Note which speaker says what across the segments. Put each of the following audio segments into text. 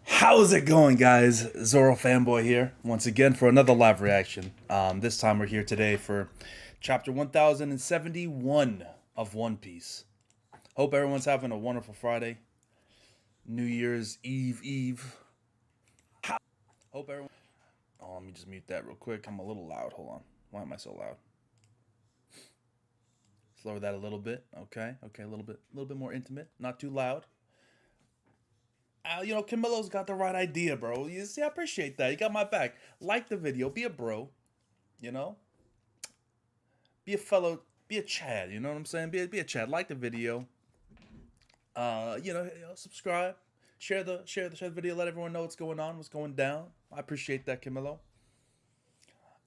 Speaker 1: How's it going, guys? Zoro fanboy here once again for another live reaction. This time we're here today for chapter 1071 of One Piece. Hope everyone's having a wonderful Friday, New Year's Eve. Hope everyone. Oh, let me just mute that real quick. I'm a little loud. Hold on. Why am I so loud? Lower that a little bit. Okay, a little bit more intimate. Not too loud. Camilo's got the right idea, bro. You see, I appreciate that. You got my back. Like the video. Be a bro. You know, be a fellow. Be a Chad. You know what I'm saying? Be a Chad. Like the video. Subscribe. Share the video. Let everyone know what's going on. What's going down. I appreciate that, Camilo.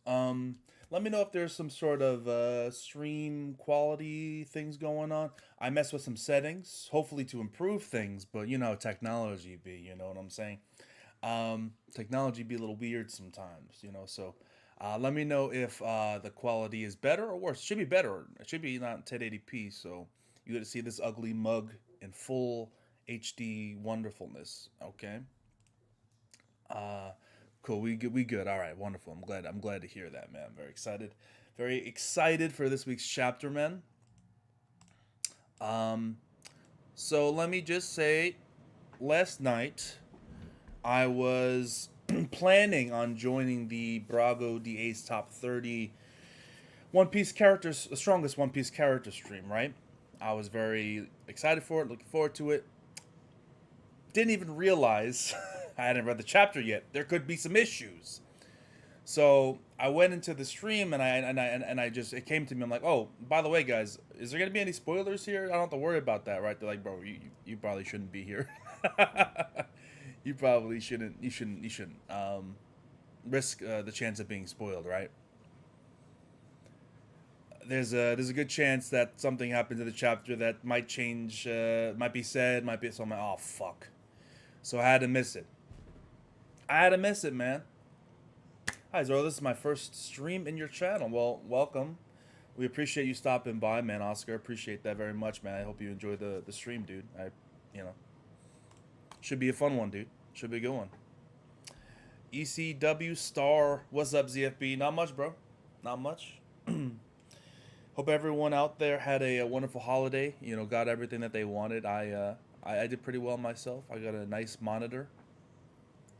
Speaker 1: Um, Let me know if there's some sort of stream quality things going on. I mess with some settings, hopefully to improve things, but technology be, you know what I'm saying? Technology be a little weird sometimes, so let me know if the quality is better or worse. It should be better. It should be not 1080p, so you get to see this ugly mug in full HD wonderfulness, okay? Uh, cool. We good. All right. Wonderful. I'm glad to hear that, man. I'm very excited. Very excited for this week's chapter, man. Um, so let me just say, last night I was planning on joining the Brago DA's top 30 One Piece characters, the strongest One Piece character stream, right? I was very excited for it, looking forward to it. Didn't even realize I hadn't read the chapter yet. There could be some issues. So I went into the stream and I just it came to me. I'm like, oh, by the way, guys, is there gonna be any spoilers here? I don't have to worry about that, right? They're like, bro, you probably shouldn't be here. You probably shouldn't. You shouldn't risk the chance of being spoiled, right? There's a good chance that something happens in the chapter that might change, might be said, might be so. I'm like, oh fuck. So I had to miss it. I had to miss it, man. Hi, Zoro. This is my first stream in your channel. Well, welcome. We appreciate you stopping by, man. Oscar, appreciate that very much, man. I hope you enjoy the stream, dude. You know, should be a fun one, dude. Should be a good one. ECW Star, what's up, ZFB? Not much, bro. Not much. Hope everyone out there had a wonderful holiday. Got everything that they wanted. I did pretty well myself. I got a nice monitor.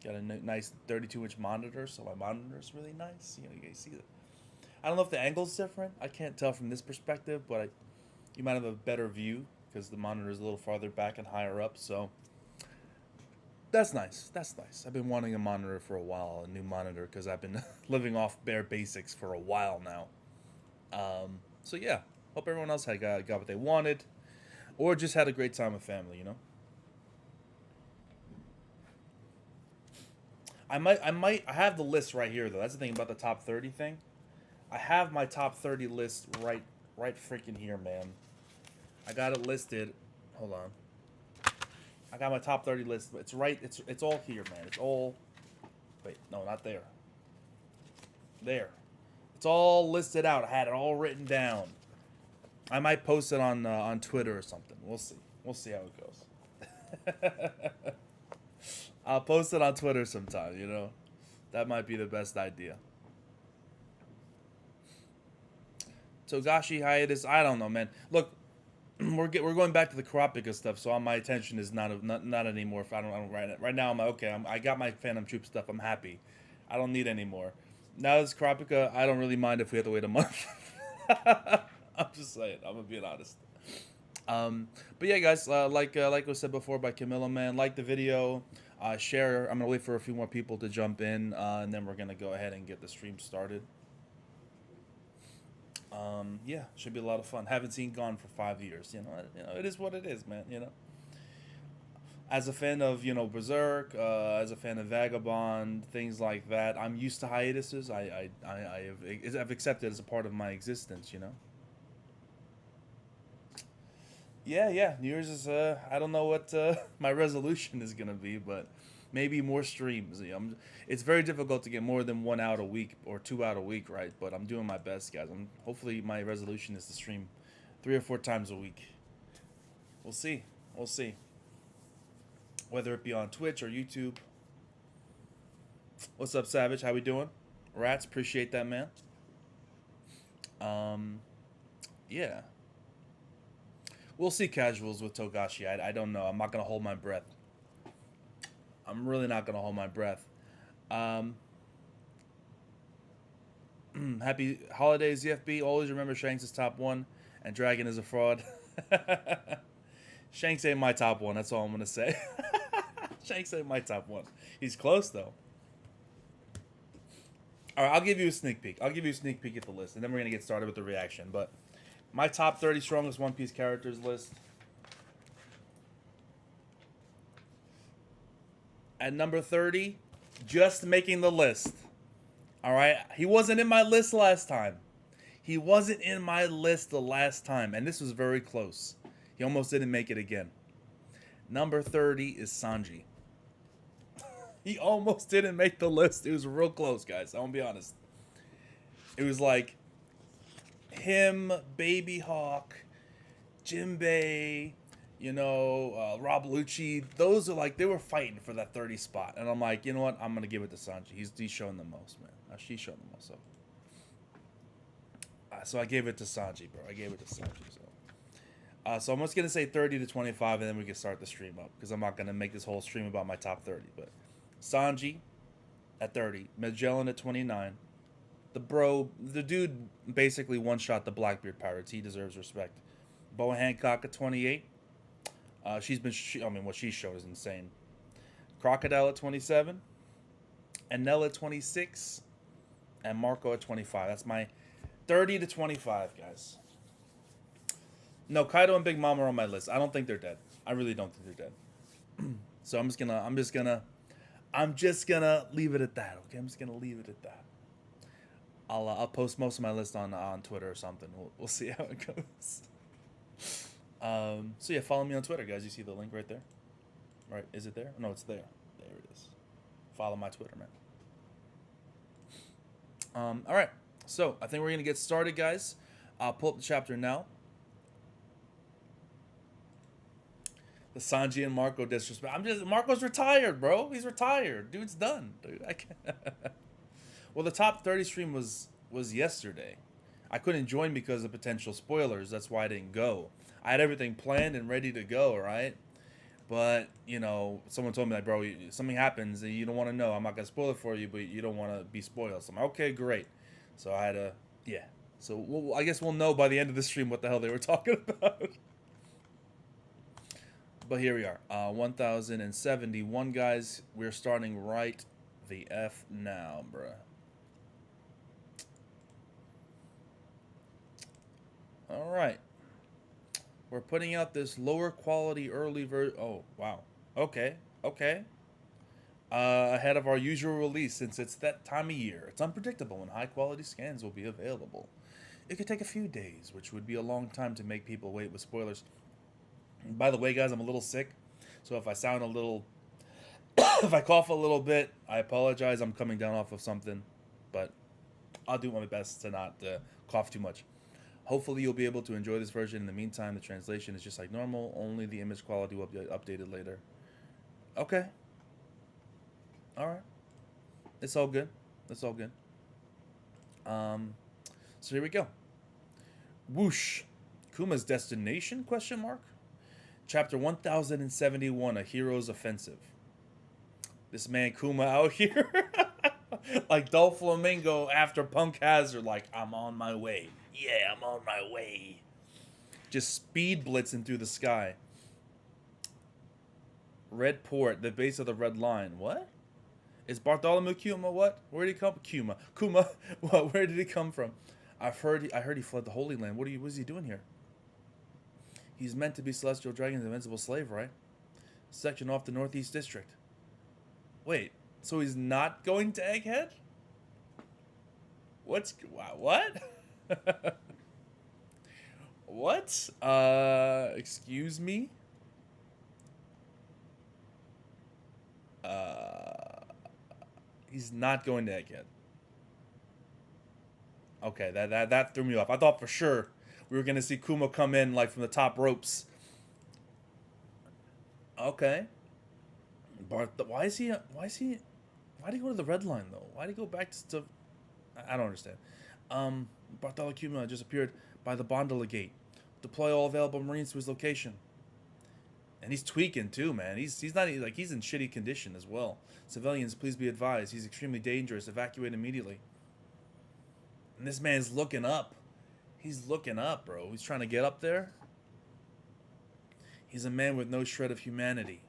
Speaker 1: Got a nice 32-inch monitor, so my monitor is really nice. You guys see it. I don't know if the angle's different. I can't tell from this perspective, but you might have a better view because the monitor is a little farther back and higher up. So that's nice. That's nice. I've been wanting a monitor for a while, a new monitor, because I've been living off bare basics for a while now. So yeah, hope everyone else got what they wanted, or just had a great time with family. I have the list right here though. That's the thing about the top 30 thing. I have my top 30 list right freaking here, man. I got it listed. Hold on. I got my top 30 list. It's right. It's all here, man. It's all. Wait, no, not there. There. It's all listed out. I had it all written down. I might post it on Twitter or something. We'll see. We'll see how it goes. I'll post it on Twitter sometime. That might be the best idea. Togashi hiatus. I don't know, man. Look, we're going back to the Kurapika stuff, so my attention is not anymore. If I don't right now, I'm like, okay. I got my Phantom Troop stuff. I'm happy. I don't need any more. Now this Kurapika, I don't really mind if we have to wait a month. I'm just saying. I'm being honest. But yeah, guys, like was said before by Camilla, man, like the video, share. I'm gonna wait for a few more people to jump in, and then we're gonna go ahead and get the stream started. Yeah, should be a lot of fun. Haven't seen Gone for 5 years. It is what it is, man. As a fan of Berserk, as a fan of Vagabond, things like that, I'm used to hiatuses. I've accepted as a part of my existence. Yeah. New Year's is I don't know what my resolution is gonna be, but maybe more streams. It's very difficult to get more than 1 out a week or 2 out a week, right? But I'm doing my best, guys. Hopefully my resolution is to stream 3 or 4 times a week. We'll see. whether it be on Twitch or YouTube. What's up, Savage? How we doing? Rats, appreciate that, man. Yeah. We'll see casuals with Togashi. I don't know. I'm not going to hold my breath. I'm really not going to hold my breath. Happy holidays, ZFB. Always remember Shanks is top 1 and Dragon is a fraud. Shanks ain't my top 1. That's all I'm going to say. Shanks ain't my top 1. He's close, though. All right, I'll give you a sneak peek. I'll give you a sneak peek at the list, and then we're going to get started with the reaction. But my top 30 strongest One Piece characters list. At number 30, just making the list. All right? He wasn't in my list last time. He wasn't in my list the last time, and this was very close. He almost didn't make it again. Number 30 is Sanji. He almost didn't make the list. It was real close, guys. I'm going to be honest. It was like him, Baby Hawk, Jinbei, Rob Lucci. Those are like, they were fighting for that 30 spot. And I'm like, you know what? I'm going to give it to Sanji. He's showing the most, man. She's showing the most. So I gave it to Sanji, bro. I gave it to Sanji. So I'm just going to say 30 to 25, and then we can start the stream up. Because I'm not going to make this whole stream about my top 30. But Sanji at 30. Magellan at 29. The dude basically one-shot the Blackbeard pirates. He deserves respect. Boa Hancock at 28. What she showed is insane. Crocodile at 27. And Nell at 26. And Marco at 25. That's my 30 to 25, guys. No, Kaido and Big Mom are on my list. I don't think they're dead. I really don't think they're dead. So I'm just gonna leave it at that. Okay, I'm just gonna leave it at that. I'll post most of my list on Twitter or something. We'll see how it goes. So yeah, follow me on Twitter, guys. You see the link right there? Right? Is it there? No, it's there. There it is. Follow my Twitter, man. All right. So I think we're gonna get started, guys. I'll pull up the chapter now. The Sanji and Marco disrespect. Marco's retired, bro. He's retired. Dude's done. Dude, I can't. Well, the top 30 stream was yesterday. I couldn't join because of potential spoilers. That's why I didn't go. I had everything planned and ready to go, right? But, someone told me, like, bro, something happens and you don't want to know. I'm not going to spoil it for you, but you don't want to be spoiled. So I'm like, okay, great. So I had to, yeah. So I guess we'll know by the end of the stream what the hell they were talking about. But here we are. 1071, guys. We're starting right the F now, bruh. All right. We're putting out this lower quality early version. Oh, wow. Okay. Ahead of our usual release, since it's that time of year. It's unpredictable when high quality scans will be available. It could take a few days, which would be a long time to make people wait with spoilers. And by the way, guys, I'm a little sick. So if I sound a little... if I cough a little bit, I apologize. I'm coming down off of something. But I'll do my best to not cough too much. Hopefully you'll be able to enjoy this version. In the meantime, the translation is just like normal. Only the image quality will be updated later. Okay. Alright. It's all good. It's all good. So here we go. Whoosh. Kuma's destination? Question mark. Chapter 1071, A Hero's Offensive. This man Kuma out here. Like Doflamingo after Punk Hazard. Like, I'm on my way. Yeah, I'm on my way. Just speed blitzing through the sky. Red Port, the base of the red line. What? Is Bartholomew Kuma what? Where did he come? Kuma. What? Where did he come from? I heard he fled the Holy Land. What is he doing here? He's meant to be Celestial Dragon's invincible slave, right? Section off the Northeast District. Wait, so he's not going to Egghead? What? What? Excuse me? He's not going to Egghead. Okay, that threw me off. I thought for sure we were going to see Kuma come in like from the top ropes. Okay. Bart, why is he? Why is he? Why did he go to the red line though? Why did he go back to? I don't understand. Bartholomew Kuma just appeared by the Bondola Gate. Deploy all available Marines to his location. And he's tweaking too, man. He's not like he's in shitty condition as well. Civilians, please be advised. He's extremely dangerous. Evacuate immediately. And this man's looking up. He's looking up, bro. He's trying to get up there. He's a man with no shred of humanity.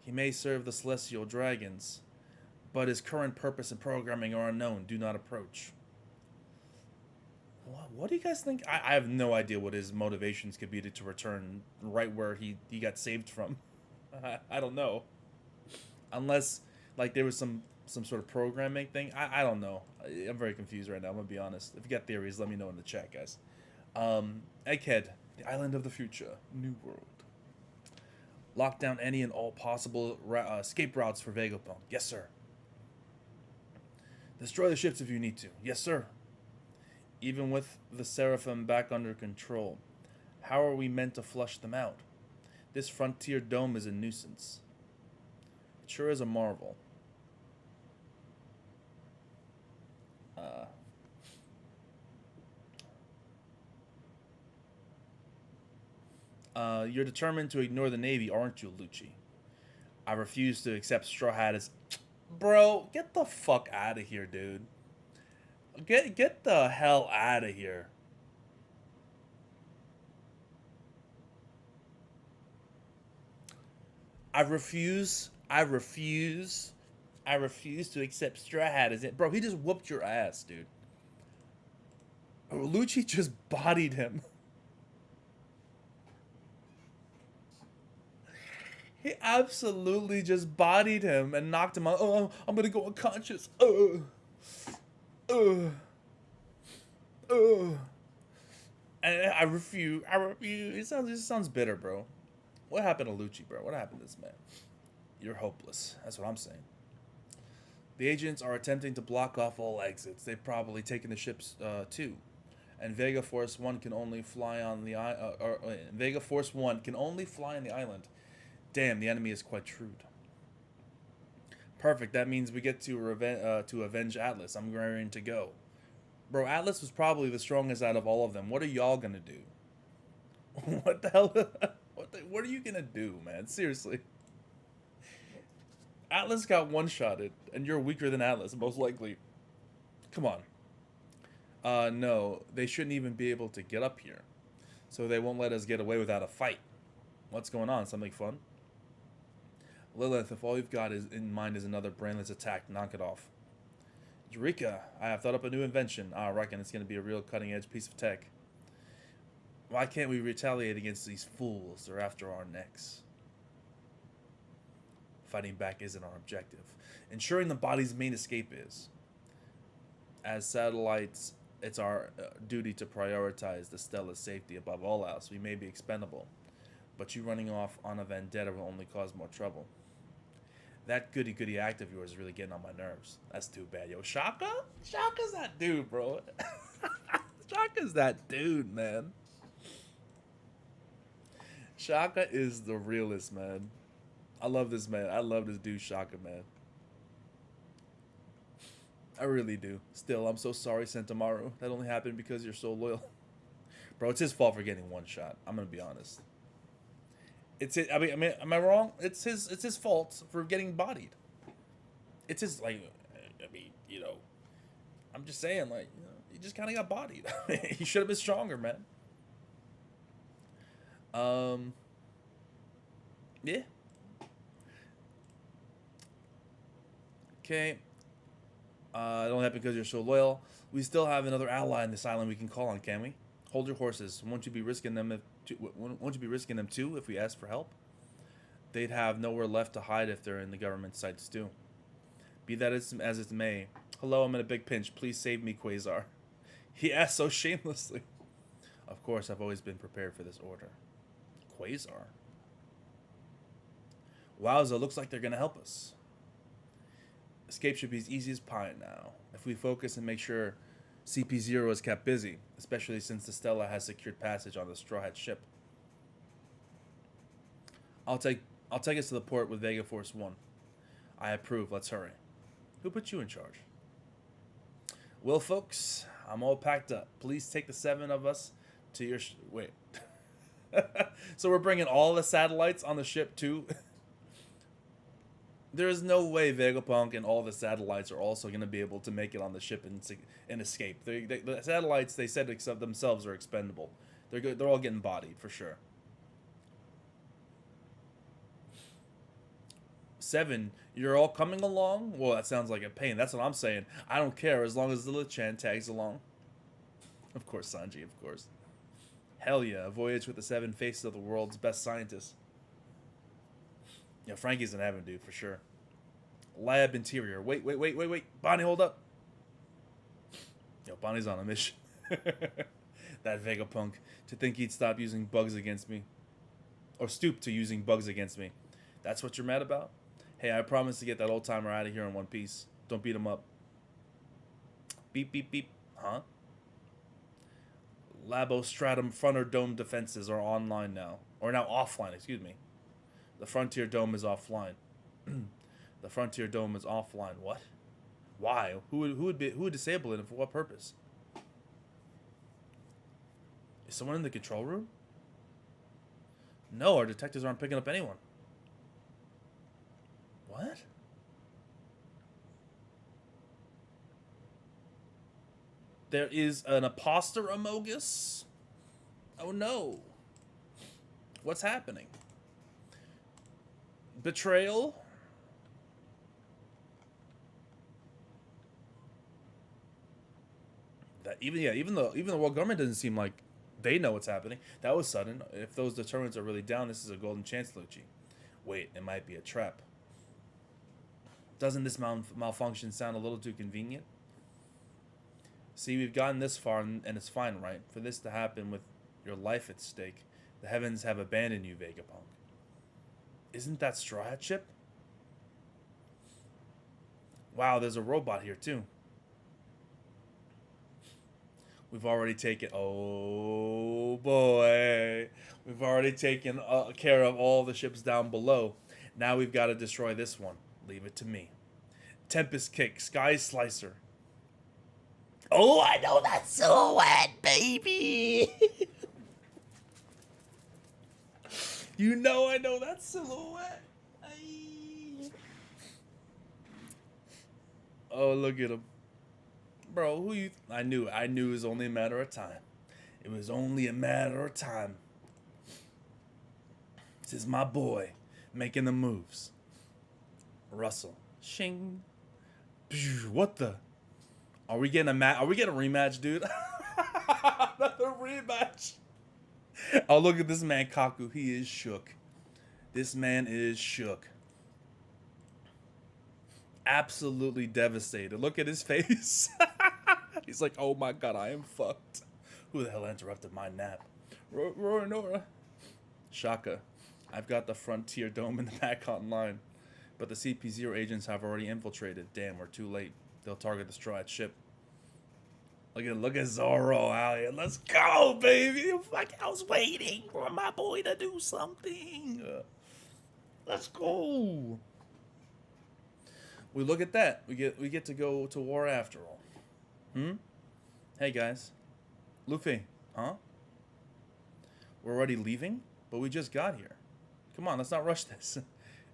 Speaker 1: He may serve the celestial dragons, but his current purpose and programming are unknown. Do not approach. What do you guys think? I have no idea what his motivations could be to return right where he got saved from. I don't know. Unless, like, there was some sort of programming thing. I don't know. I'm very confused right now, I'm going to be honest. If you got theories, let me know in the chat, guys. Egghead, the island of the future. New world. Lock down any and all possible escape routes for Vegapunk. Yes, sir. Destroy the ships if you need to. Yes, sir. Even with the Seraphim back under control, how are we meant to flush them out? This frontier dome is a nuisance. It sure is a marvel. You're determined to ignore the Navy, aren't you, Lucci? I refuse to accept Straw Hat as... Bro, get the fuck out of here, dude. Get the hell out of here. I refuse to accept Straw Hat as it. Bro, he just whooped your ass, dude. Lucci just bodied him. He absolutely just bodied him and knocked him out. Oh, I'm gonna go unconscious. And I refuse. It sounds bitter, bro. What happened to Lucci, bro? What happened to this man? You're hopeless. That's what I'm saying. The agents are attempting to block off all exits. They've probably taken the ships too. And Vega Force 1 can only fly on the Vega Force 1 can only fly on the island. Damn, the enemy is quite shrewd. Perfect. That means we get to avenge Atlas. I'm raring to go. Bro, Atlas was probably the strongest out of all of them. What are y'all gonna do? What the hell? What are you gonna do, man? Seriously. Atlas got one-shotted, and you're weaker than Atlas, most likely. Come on. No, they shouldn't even be able to get up here. So they won't let us get away without a fight. What's going on? Something fun? Lilith, if all you've got in mind is another brainless attack, knock it off. Eureka! I have thought up a new invention. I reckon it's going to be a real cutting-edge piece of tech. Why can't we retaliate against these fools? They're after our necks. Fighting back isn't our objective. Ensuring the body's main escape is. As satellites, it's our duty to prioritize the Stella's safety above all else. We may be expendable, but you running off on a vendetta will only cause more trouble. That goody-goody act of yours is really getting on my nerves. That's too bad. Yo, Shaka? Shaka's that dude, bro. Shaka's that dude, man. Shaka is the realest, man. I love this man. I love this dude, Shaka, man. I really do. Still, I'm so sorry, Sentamaru. That only happened because you're so loyal. Bro, it's his fault for getting one shot. I'm gonna be honest. It's it. I mean, am I wrong? It's his fault for getting bodied. It's his, like, I mean, you know, I'm just saying, like, you know, he just kind of got bodied. He should have been stronger, man. Yeah. Okay. It don't happen because you're so loyal. We still have another ally in this island we can call on, can we? Hold your horses. Won't you be risking them too if we ask for help? They'd have nowhere left to hide if they're in the government sights too. Be that as it may. Hello, I'm in a big pinch. Please save me, Quasar. He asked so shamelessly. Of course, I've always been prepared for this order. Quasar? Wowza, looks like they're gonna help us. Escape should be as easy as pie now, if we focus and make sure CP0 is kept busy, especially since the Stella has secured passage on the Straw Hat ship. I'll take I'll take us to the port with Vega Force 1. I approve. Let's hurry. Who put you in charge? Well, folks, I'm all packed up. Please take the 7 of us to your... Wait. So we're bringing all the satellites on the ship, too? There is no way Vegapunk and all the satellites are also going to be able to make it on the ship and escape. The satellites, they said themselves, are expendable. They're all getting bodied, for sure. 7, you're all coming along? Well, that sounds like a pain. That's what I'm saying. I don't care as long as the Lichan tags along. Of course, Sanji, of course. Hell yeah, a voyage with the 7 faces of the world's best scientists. Yeah, Frankie's in heaven, dude, for sure. Lab interior. Wait. Bonnie, hold up. Yo, Bonnie's on a mission. That Vegapunk. To think he'd stop using bugs against me. Or stoop to using bugs against me. That's what you're mad about? Hey, I promise to get that old timer out of here in one piece. Don't beat him up. Beep, beep, beep. Huh? Labostratum frontal dome defenses are online now. Or now offline, excuse me. The Frontier Dome is offline. The Frontier Dome is offline. What? Why? Who would disable it and for what purpose? Is someone in the control room? No, our detectives aren't picking up anyone. What? There is an imposter Amogus? Oh no. What's happening? Betrayal? That even the world government doesn't seem like they know what's happening. That was sudden. If those deterrents are really down, this is a golden chance, Lucci. Wait, it might be a trap. Doesn't this malfunction sound a little too convenient? See, we've gotten this far, and it's fine, right? For this to happen with your life at stake, the heavens have abandoned you, Vegapunk. Isn't that Straw Hat Chip? Wow, there's a robot here, too. We've already taken... Oh, boy. We've already taken care of all the ships down below. Now we've got to destroy this one. Leave it to me. Tempest Kick, Sky Slicer. Oh, I know that silhouette, baby. You know I know that silhouette. Aye. Oh, look at him. Bro, who you... I knew it was only a matter of time. It was only a matter of time. This is my boy making the moves. Russell. Shing. What the... Are we getting a rematch, dude? Another rematch. Oh, look at this man, Kaku. He is shook. This man is shook. Absolutely devastated. Look at his face. He's like, oh my god, I am fucked. Who the hell interrupted my nap? Nora. Shaka. I've got the Frontier Dome in the back online. But the CP0 agents have already infiltrated. Damn, we're too late. They'll target the Straw Hat ship. Look at Zoro out here. Let's go, baby. Fuck, I was waiting for my boy to do something. Let's go. We look at that. We get to go to war after all. Hey guys. Luffy, huh? We're already leaving? But we just got here. Come on, let's not rush this.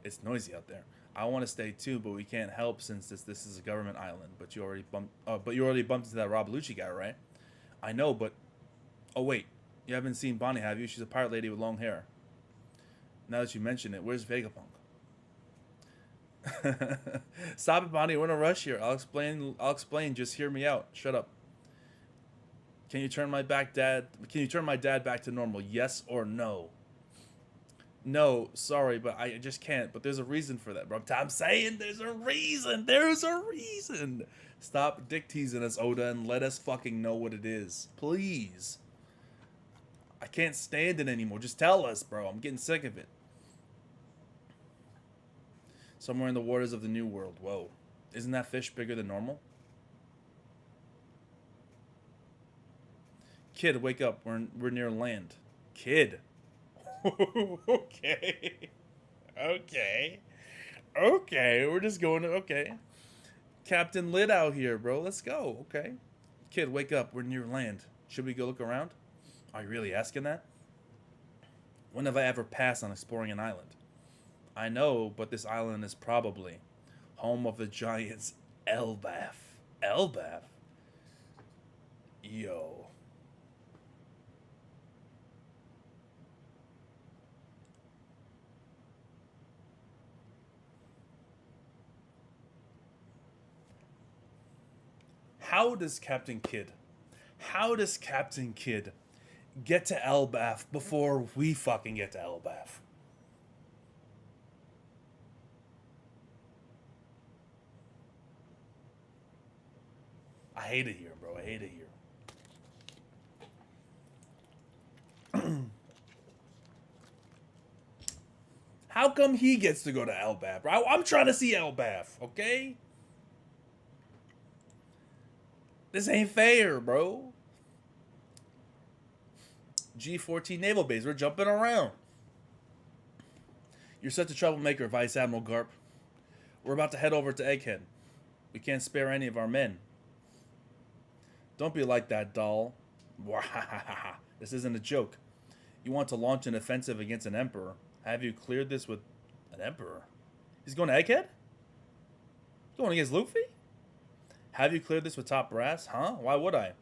Speaker 1: It's noisy out there. I want to stay too, but we can't help since this is a government island. But you already bumped into that Rob Lucci guy, right? I know, but oh wait, you haven't seen Bonnie, have you? She's a pirate lady with long hair. Now that you mention it, where's Vegapunk? Stop it, Bonnie. We're in a rush here. I'll explain. Just hear me out. Shut up. Can you turn my dad back to normal? Yes or no? No, sorry, but I just can't. But there's a reason for that, bro. I'm saying there's a reason. There's a reason. Stop dick teasing us, Oda, and let us fucking know what it is. Please. I can't stand it anymore. Just tell us, bro. I'm getting sick of it. Somewhere in the waters of the New World. Whoa. Isn't that fish bigger than normal? Kid, wake up. We're near land. Kid. Okay. Okay. Okay, we're just going to, okay. Captain Lid out here, bro. Let's go. Okay. Kid, wake up. We're near land. Should we go look around? Are you really asking that? When have I ever passed on exploring an island? I know, but this island is probably home of the giants Elbaf. Elbaf? Yo. How does Captain Kidd get to Elbaf before we fucking get to Elbaf? I hate it here, bro. I hate it here. How come he gets to go to Elbaf, bro? I'm trying to see Elbaf, okay? This ain't fair, bro. G14 Naval Base. We're jumping around. You're such a troublemaker, Vice Admiral Garp. We're about to head over to Egghead. We can't spare any of our men. Don't be like that, doll. This isn't a joke. You want to launch an offensive against an emperor. Have you cleared this with an emperor? He's going to Egghead? Going against Luffy? Have you cleared this with top brass? Huh? Why would I?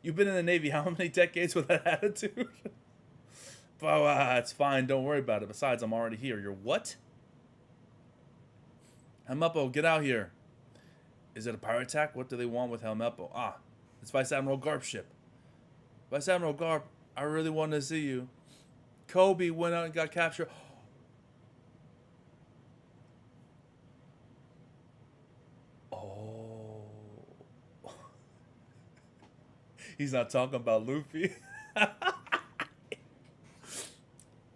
Speaker 1: You've been in the Navy how many decades with that attitude? But it's fine. Don't worry about it. Besides, I'm already here. You're what? Helmeppo, get out here. Is it a pirate attack? What do they want with Helmeppo? Ah, it's Vice Admiral Garp's ship. Vice Admiral Garp, I really wanted to see you. Kobe went out and got captured. Oh. He's not talking about Luffy.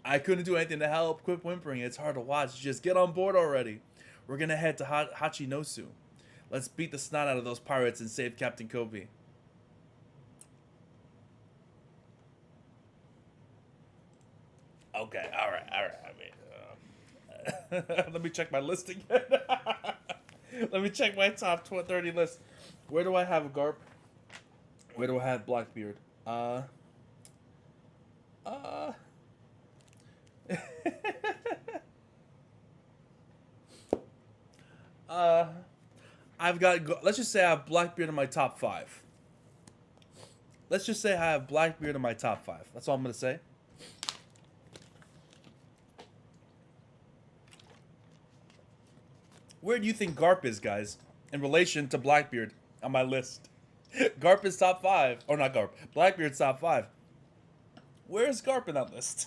Speaker 1: I couldn't do anything to help. Quit whimpering. It's hard to watch. Just get on board already. We're going to head to Hachinosu. Let's beat the snot out of those pirates and save Captain Kobe. Okay, all right. I mean, let me check my list again. Let me check my top 30 list. Where do I have Garp? Where do I have Blackbeard? I've got. Let's just say I have Blackbeard in my top 5. Let's just say I have Blackbeard in my top 5. That's all I'm gonna say. Where do you think Garp is, guys, in relation to Blackbeard on my list? Garp is top 5. Oh, not Garp. Blackbeard's top 5. Where is Garp in that list?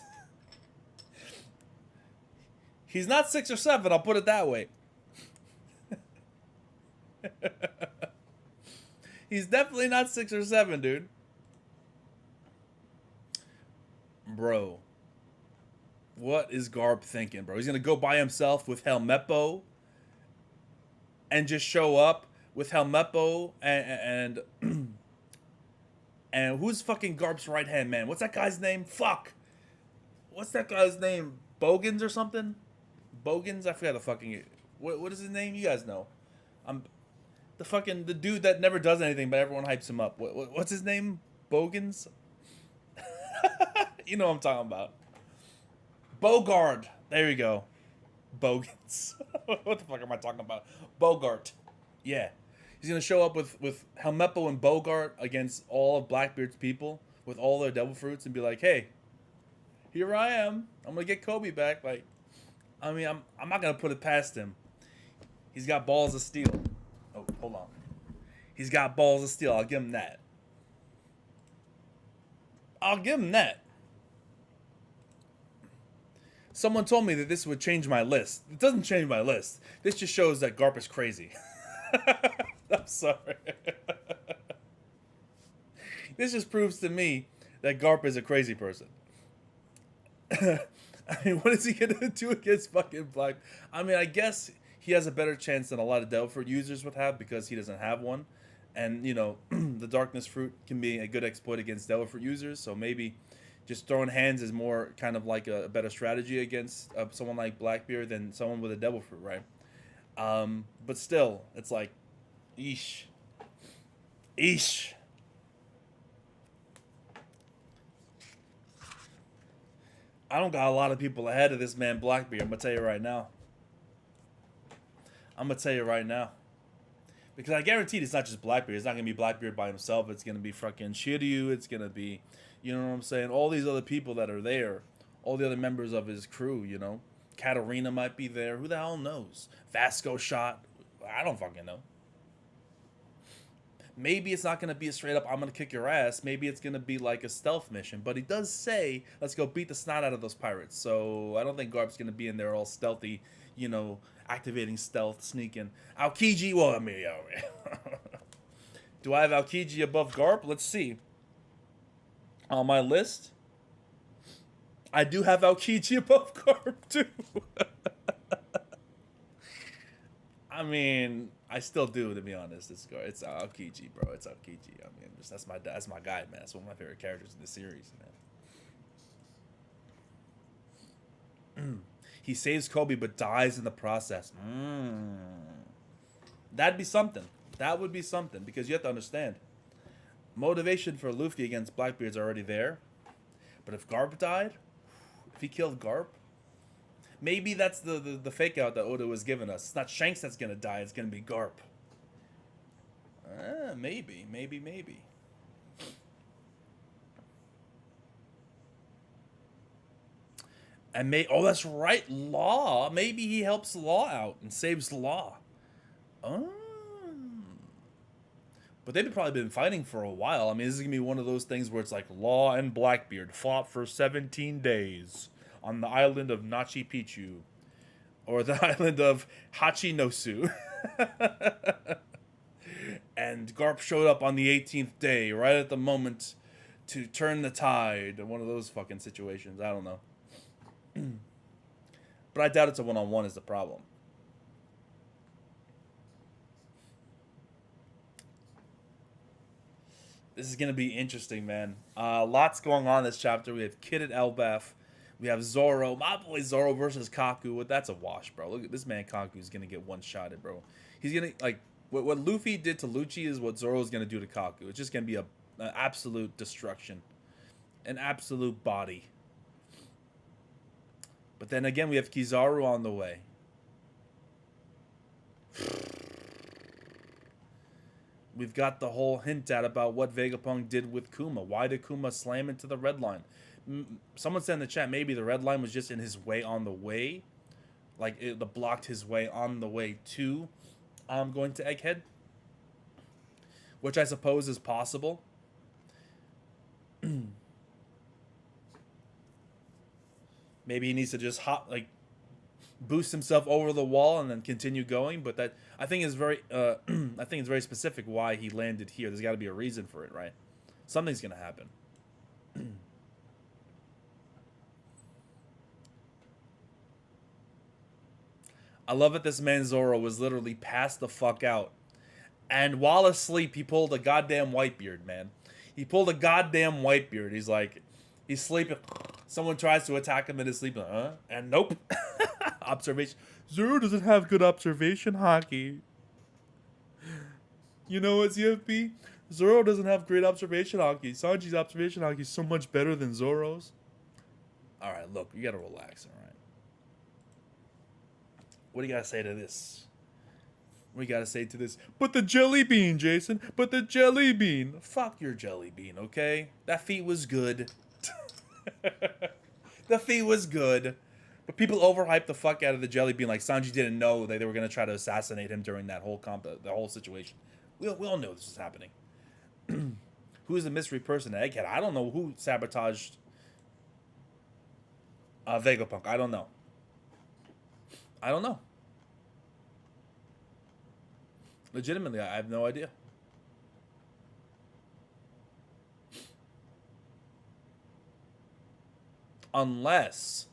Speaker 1: He's not 6 or 7, I'll put it that way. He's definitely not 6 or 7, dude. Bro. What is Garp thinking, bro? He's going to go by himself with Helmeppo and just show up with Helmeppo and and who's fucking Garp's right hand man? What's that guy's name? Fuck. What's that guy's name? Bogans or something? Bogans? I forgot the fucking. What is his name? You guys know. The dude that never does anything, but everyone hypes him up. What's his name? Bogans? You know what I'm talking about. Bogard. There you go. Bogans. What the fuck am I talking about? Bogart. Yeah. He's going to show up with Helmeppo and Bogart against all of Blackbeard's people with all their devil fruits and be like, hey, here I am. I'm going to get Kobe back. Like, I mean, I'm not going to put it past him. He's got balls of steel. Oh, hold on. He's got balls of steel. I'll give him that. I'll give him that. Someone told me that this would change my list. It doesn't change my list. This just shows that Garp is crazy. I'm sorry. This just proves to me that Garp is a crazy person. I mean, what is he going to do against fucking Black? I mean, I guess he has a better chance than a lot of Devil Fruit users would have because he doesn't have one. And, you know, the Darkness Fruit can be a good exploit against Devil Fruit users. So maybe Just throwing hands is more kind of like a better strategy against someone like Blackbeard than someone with a devil fruit, right? But still, it's like, eesh. Eesh. I don't got a lot of people ahead of this man Blackbeard. I'm gonna tell you right now. Because I guaranteed it's not just Blackbeard. It's not gonna be Blackbeard by himself. It's gonna be fucking Shiryu. It's gonna be, you know what I'm saying? All these other people that are there. All the other members of his crew, you know? Katarina might be there. Who the hell knows? Vasco shot. I don't fucking know. Maybe it's not going to be a straight up, I'm going to kick your ass. Maybe it's going to be like a stealth mission. But he does say, let's go beat the snot out of those pirates. So I don't think Garp's going to be in there all stealthy, you know, activating stealth, sneaking. Aokiji, well, I mean, do I have Aokiji above Garp? Let's see. On my list, I do have Aokiji above Garp, too. I mean, I still do, to be honest. It's Aokiji, bro. It's Aokiji. I mean, that's my guy, man. That's one of my favorite characters in the series, man. He saves Kobe but dies in the process. That'd be something. That would be something, because you have to understand, motivation for Luffy against Blackbeard's already there. But if Garp died, if he killed Garp, maybe that's the fake out that Oda was giving us. It's not Shanks that's gonna die. It's gonna be Garp. Maybe. And oh, that's right, Law. Maybe he helps Law out and saves Law. Oh. But they've probably been fighting for a while. I mean, this is gonna be one of those things where it's like Law and Blackbeard fought for 17 days on the island of Nachi Picchu, or the island of Hachinosu. And Garp showed up on the 18th day, right at the moment to turn the tide. One of those fucking situations. I don't know. But I doubt it's a one-on-one is the problem. This is going to be interesting, man. Lots going on in this chapter. We have Kid at Elbaf. We have Zoro. My boy Zoro versus Kaku. That's a wash, bro. Look at this man Kaku is going to get one-shotted, bro. He's going to, like, what Luffy did to Lucci is what Zoro's going to do to Kaku. It's just going to be an absolute destruction. An absolute body. But then again, we have Kizaru on the way. We've got the whole hint out about what Vegapunk did with Kuma. Why did Kuma slam into the red line? Someone said in the chat, maybe the red line was just in his way on the way. Like, it blocked his way on the way to going to Egghead. Which I suppose is possible. Maybe he needs to just boost himself over the wall and then continue going. But that, I think is very I think it's very specific why he landed here. There's got to be a reason for it, right? Something's gonna happen. I love that this man Zoro was literally passed the fuck out, and while asleep he pulled a goddamn Whitebeard, man. He pulled a goddamn Whitebeard. He's like, he's sleeping. Someone tries to attack him in his sleep, and nope. Observation. Zoro doesn't have good observation hockey. You know what, CFP? Zoro doesn't have great observation hockey. Sanji's observation hockey is so much better than Zoro's. Alright, look, you gotta relax, alright? What do you gotta say to this? What do you gotta say to this? But the jelly bean, Jason. But the jelly bean. Fuck your jelly bean, okay? That feat was good. The feat was good. But people overhyped the fuck out of the jelly bean, like Sanji didn't know that they were gonna try to assassinate him during that whole the whole situation. We all know this was happening. Who's the mystery person at Egghead? I don't know who sabotaged Vegapunk. I don't know. I don't know. Legitimately, I have no idea. Unless...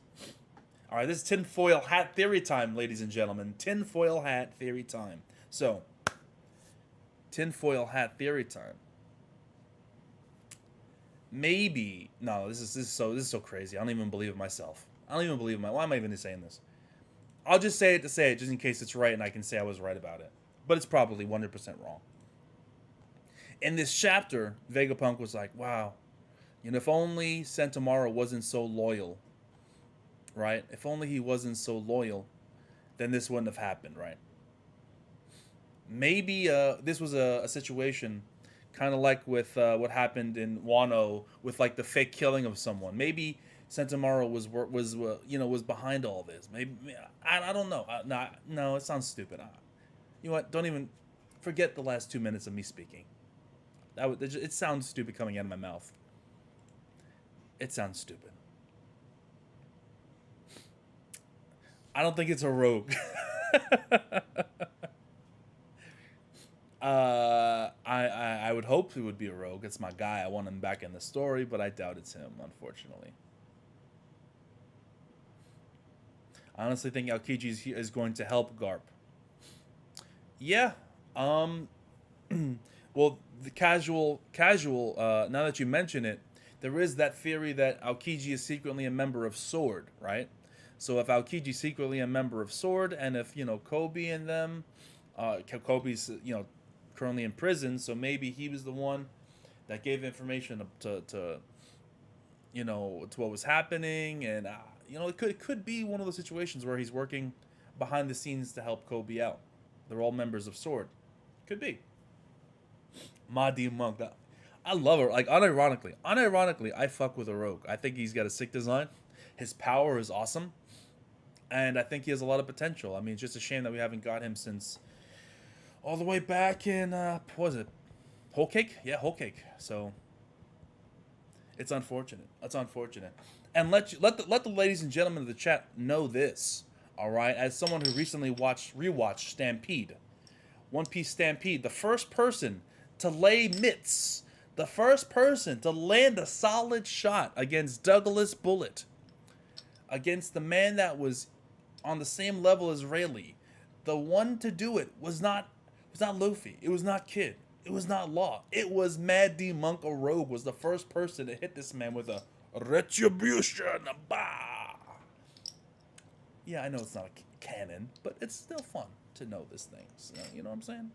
Speaker 1: Alright, this is tinfoil hat theory time, ladies and gentlemen. Tinfoil hat theory time. So, tinfoil hat theory time. maybe no. This is so crazy. I don't even believe it myself. I don't even believe it. Why am I even saying this? I'll just say it to say it, just in case it's right, and I can say I was right about it. But it's probably 100% wrong. In this chapter, Vegapunk was like, "Wow, if only Sentomaru wasn't so loyal, right? If only he wasn't so loyal, then this wouldn't have happened, right? Maybe this was a situation kind of like with what happened in Wano with like the fake killing of someone. Maybe Sentomaru was behind all this. Maybe I don't know. No, it sounds stupid. You know what? Don't even forget the last 2 minutes of me speaking. It sounds stupid coming out of my mouth. It sounds stupid. I don't think it's a rogue. I would hope it would be a rogue. It's my guy. I want him back in the story, but I doubt it's him, unfortunately. I honestly think Aokiji is going to help Garp. Yeah. Well, the casual. Now that you mention it, there is that theory that Aokiji is secretly a member of Sword, right? So if Aokiji's secretly a member of Sword, and if Kobe and them, Kobe's currently in prison, so maybe he was the one that gave information to what was happening, and it could be one of those situations where he's working behind the scenes to help Kobe out. They're all members of Sword. Could be. Madi Monk. I love her. Like, unironically, I fuck with a rogue. I think he's got a sick design. His power is awesome. And I think he has a lot of potential. I mean, it's just a shame that we haven't got him since all the way back in, what was it? Whole Cake? Yeah, Whole Cake. So, it's unfortunate. That's unfortunate. And let the ladies and gentlemen of the chat know this, all right? As someone who recently rewatched Stampede, One Piece Stampede, the first person to lay mitts, the first person to land a solid shot against Douglas Bullet, against the man that was on the same level as Rayleigh, the one to do it was not Luffy. It was not Kid. It was not Law. It was Mad D Monk, a rogue, was the first person to hit this man with a retribution. Bah! Yeah, I know it's not a canon, but it's still fun to know this thing. So, you know what I'm saying?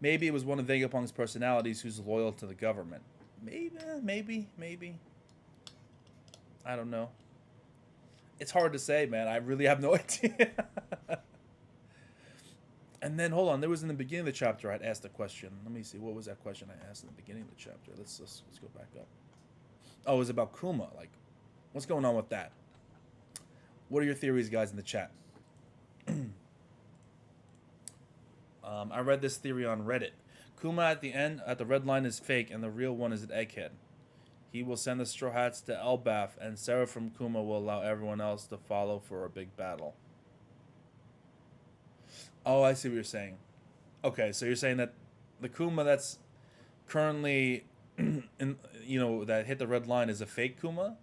Speaker 1: Maybe it was one of Vegapunk's personalities who's loyal to the government. Maybe. I don't know. It's hard to say, man. I really have no idea. And then, hold on. There was in the beginning of the chapter, I'd asked a question. Let me see. What was that question I asked in the beginning of the chapter? Let's go back up. Oh, it was about Kuma. Like, what's going on with that? What are your theories, guys, in the chat? I read this theory on Reddit. Kuma at the red line is fake, and the real one is an Egghead. He will send the Straw Hats to Elbaf, and Sarah from Kuma will allow everyone else to follow for a big battle. Oh, I see what you're saying. Okay, so you're saying that the Kuma that's currently, that hit the red line is a fake Kuma?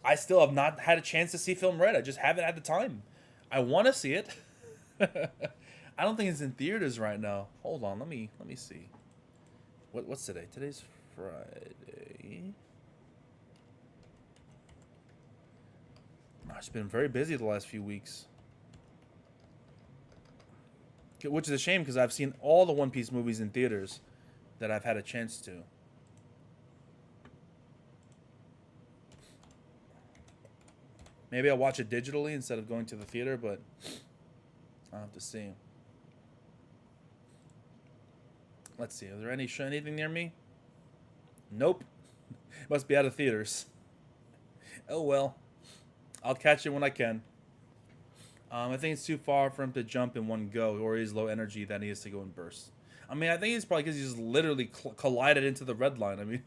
Speaker 1: I still have not had a chance to see Film Red. I just haven't had the time. I want to see it. I don't think it's in theaters right now. Hold on, let me see. What's today? Today's Friday. I've been very busy the last few weeks. Which is a shame because I've seen all the One Piece movies in theaters that I've had a chance to. Maybe I'll watch it digitally instead of going to the theater, but I'll have to see. Let's see. Is there anything near me? Nope. Must be out of theaters. Oh well. I'll catch it when I can. I think it's too far for him to jump in one go, or he's low energy that he has to go in bursts. I mean, I think it's probably because he just literally collided into the red line. I mean,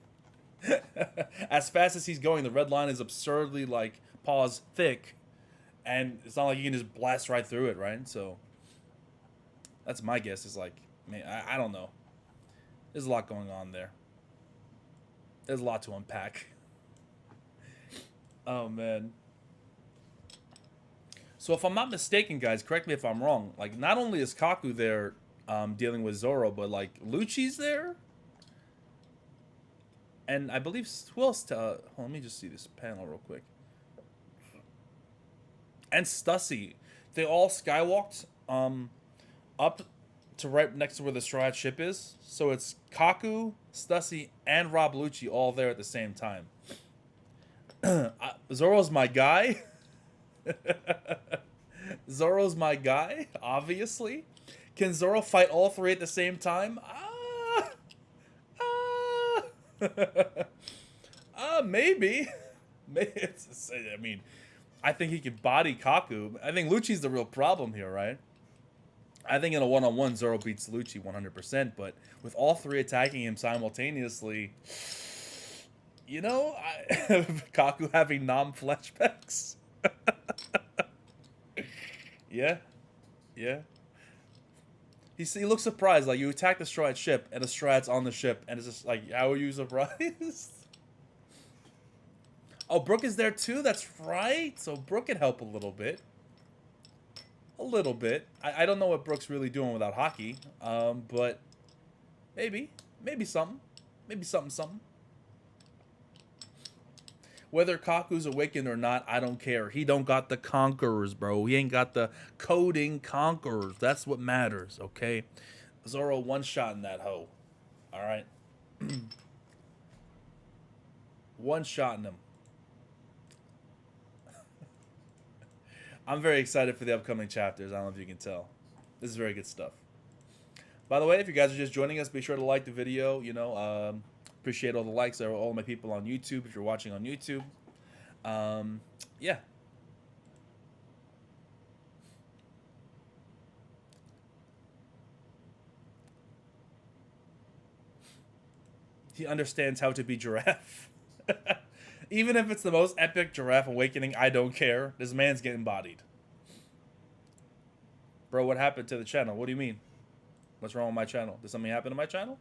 Speaker 1: as fast as he's going, the red line is absurdly, like, paws thick, and it's not like you can just blast right through it, right? So, that's my guess. Is like, man, I don't know. There's a lot going on there. There's a lot to unpack. Oh, man. So if I'm not mistaken, guys, correct me if I'm wrong. Like, not only is Kaku there dealing with Zoro, but like Lucci's there, and I believe who else? Let me just see this panel real quick. And Stussy, they all skywalked up to right next to where the Straw Hat ship is. So it's Kaku, Stussy, and Rob Lucci all there at the same time. Zoro's my guy. Zoro's my guy, obviously. Can Zoro fight all three at the same time? Maybe. I mean, I think he could body Kaku. I think Lucci's the real problem here, right? I think in a one-on-one, Zoro beats Lucci 100%, but with all three attacking him simultaneously, you know, Kaku having non-flashbacks. Yeah. He looks surprised, like you attack the Straw Hat ship, and the Straw Hat's on the ship, and it's just like, how are you surprised? Oh, Brook is there too? That's right. So Brook can help a little bit. A little bit. I don't know what Brook's really doing without hockey, but maybe something. Maybe something. Whether Kaku's awakened or not, I don't care. He don't got the conquerors, bro. He ain't got the coding conquerors. That's what matters, okay? Zoro one shot in that hoe. All right? One shot in him. I'm very excited for the upcoming chapters. I don't know if you can tell. This is very good stuff. By the way, if you guys are just joining us, be sure to like the video. You know, appreciate all the likes. All my people on YouTube, if you're watching on YouTube. Yeah. He understands how to be giraffe. Even if it's the most epic giraffe awakening, I don't care. This man's getting bodied. Bro, what happened to the channel? What do you mean? What's wrong with my channel? Did something happen to my channel?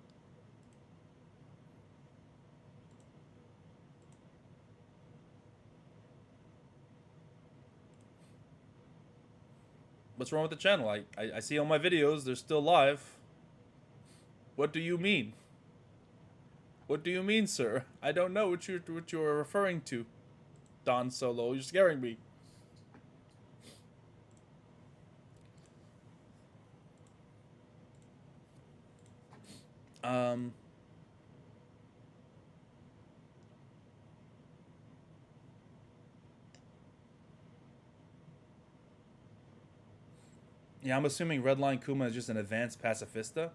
Speaker 1: What's wrong with the channel? I see all my videos. They're still live. What do you mean? What do you mean, sir? I don't know what you're referring to. Don Solo, you're scaring me. Yeah, I'm assuming Redline Kuma is just an advanced pacifista.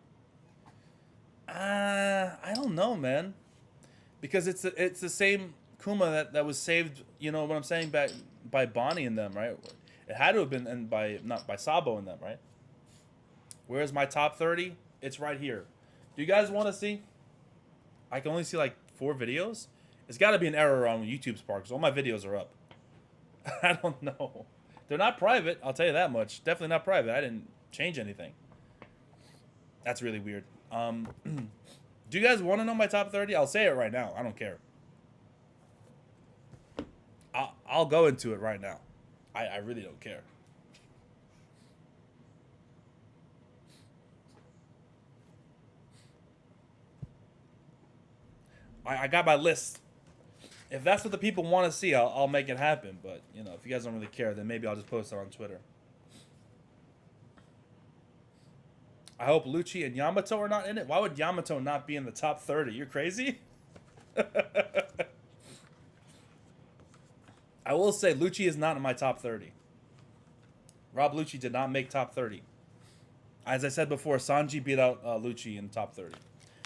Speaker 1: I don't know, man. Because it's the same Kuma that was saved, you know what I'm saying, by Bonnie and them, right? It had to have been not by Sabo and them, right? Where's my top 30? It's right here. Do you guys want to see? I can only see like 4 videos. It's got to be an error on YouTube's part because all my videos are up. I don't know. They're not private, I'll tell you that much. Definitely not private. I didn't change anything. That's really weird. Do you guys want to know my top 30? I'll say it right now. I don't care. I'll go into it right now. I really don't care. I got my list. If that's what the people want to see, I'll make it happen. But, you know, if you guys don't really care, then maybe I'll just post it on Twitter. I hope Lucci and Yamato are not in it. Why would Yamato not be in the top 30? You're crazy? I will say Lucci is not in my top 30. Rob Lucci did not make top 30. As I said before, Sanji beat out Lucci in top 30.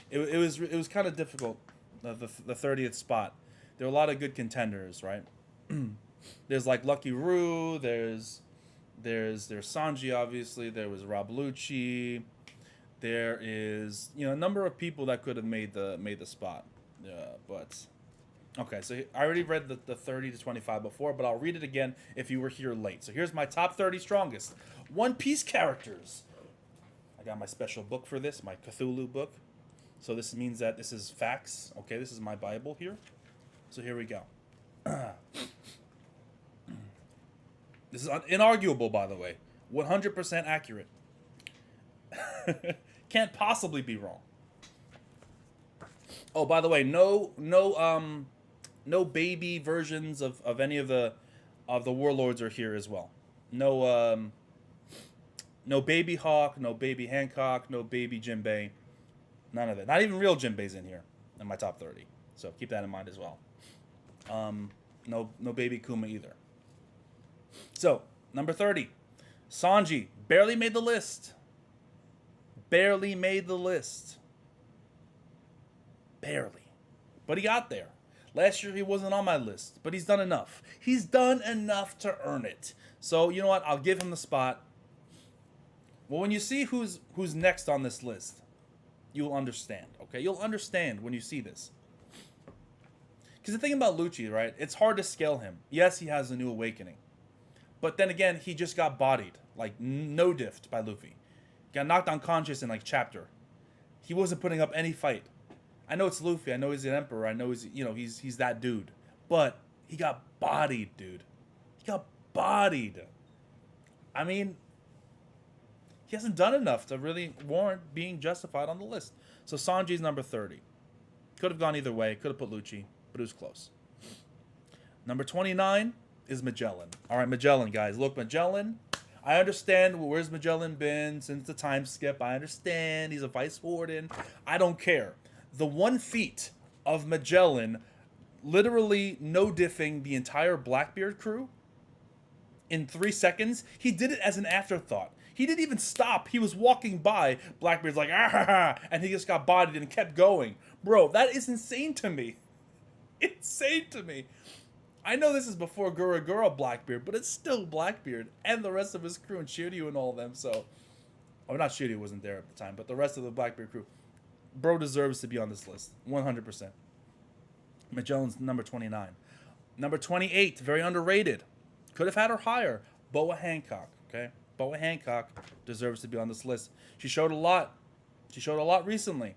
Speaker 1: It was kind of difficult, the 30th spot. There were a lot of good contenders, right? There's like Lucky Roo. There's Sanji, obviously. There was Rob Lucci. There is, you know, a number of people that could have made the spot. But okay, so I already read the 30 to 25 before, but I'll read it again if you were here late. So here's my top 30 strongest One Piece characters. I got my special book for this, my Cthulhu book. So this means that this is facts. Okay, this is my Bible here. So here we go. This This is inarguable, by the way. 100% accurate. Can't possibly be wrong. Oh, by the way, no baby versions of any of the warlords are here as well. No baby Hawk, no baby Hancock, no baby Jinbei. None of it. Not even real Jinbei's in here in my top 30. So keep that in mind as well. No baby Kuma either. So, number 30. Sanji barely made the list. Barely made the list. Barely. But he got there. Last year he wasn't on my list, but he's done enough. He's done enough to earn it. So, you know what? I'll give him the spot. Well, when you see who's next on this list, you'll understand, okay? You'll understand when you see this. Because the thing about Lucci, right? It's hard to scale him. Yes, he has a new awakening. But then again, he just got bodied. Like, no diffed by Luffy. Got knocked unconscious in, like, chapter. He wasn't putting up any fight. I know it's Luffy. I know he's an emperor. I know he's that dude. But he got bodied, dude. He got bodied. I mean, he hasn't done enough to really warrant being justified on the list. So Sanji's number 30. Could have gone either way. Could have put Lucci, but it was close. Number 29 is Magellan. All right, Magellan, guys. Look, Magellan, I understand where's Magellan been since the time skip. I understand he's a vice warden. I don't care. The one feat of Magellan literally no-diffing the entire Blackbeard crew in 3 seconds, he did it as an afterthought. He didn't even stop. He was walking by. Blackbeard's like, ah, and he just got bodied and kept going. Bro, that is insane to me. Insane to me. I know this is before Gura Blackbeard, but it's still Blackbeard and the rest of his crew and Shiryu and all of them. So, not Shiryu wasn't there at the time, but the rest of the Blackbeard crew. Bro deserves to be on this list, 100%. Magellan's number 29. Number 28, very underrated. Could have had her higher. Boa Hancock, okay? Boa Hancock deserves to be on this list. She showed a lot. She showed a lot recently.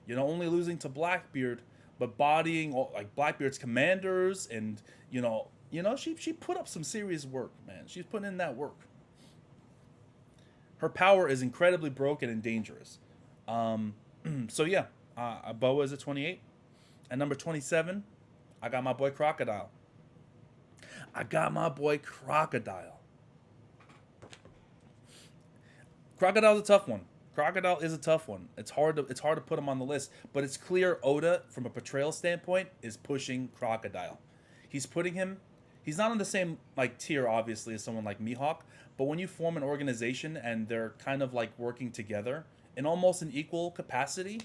Speaker 1: Only losing to Blackbeard, but bodying like Blackbeard's commanders, and she put up some serious work, man. She's putting in that work. Her power is incredibly broken and dangerous. So yeah, Boa is at 28. At number 27, I got my boy Crocodile. Crocodile's a tough one. Crocodile is a tough one. It's hard to put him on the list, but it's clear Oda, from a portrayal standpoint, is pushing Crocodile. He's putting him. He's not on the same tier, obviously, as someone like Mihawk, but when you form an organization and they're kind of working together in almost an equal capacity,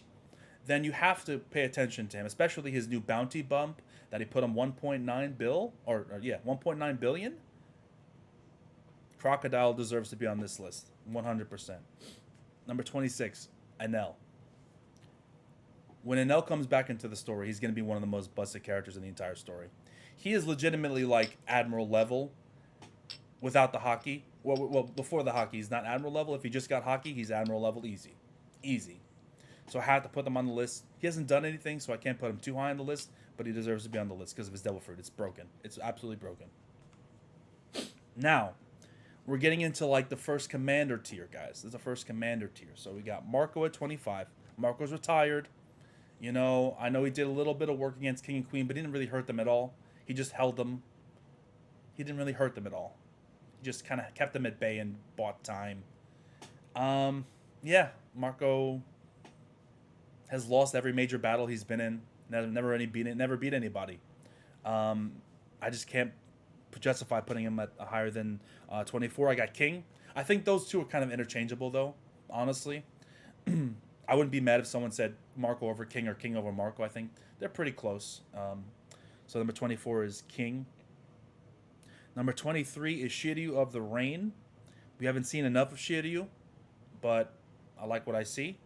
Speaker 1: then you have to pay attention to him, especially his new bounty bump that he put on 1.9 billion. Crocodile deserves to be on this list, 100%. Number 26, Enel. When Enel comes back into the story, he's going to be one of the most busted characters in the entire story. He is legitimately Admiral level without the hockey. Well, before the hockey, he's not Admiral level. If he just got hockey, he's Admiral level easy. So I had to put him on the list. He hasn't done anything, so I can't put him too high on the list, but he deserves to be on the list because of his Devil Fruit. It's broken. It's absolutely broken. Now, we're getting into the first commander tier, guys. This is the first commander tier. So we got Marco at 25. Marco's retired. I know he did a little bit of work against King and Queen, but he didn't really hurt them at all. He just held them. He didn't really hurt them at all. He just kind of kept them at bay and bought time. Yeah, Marco has lost every major battle he's been in. Never beat anybody. I just can't justify putting him at higher than 24. I got King. I think those two are kind of interchangeable, though, honestly. I wouldn't be mad if someone said Marco over King or King over Marco. I think they're pretty close. So number 24 is King. Number 23 is Shiryu of the Rain. We haven't seen enough of Shiryu, but I like what I see.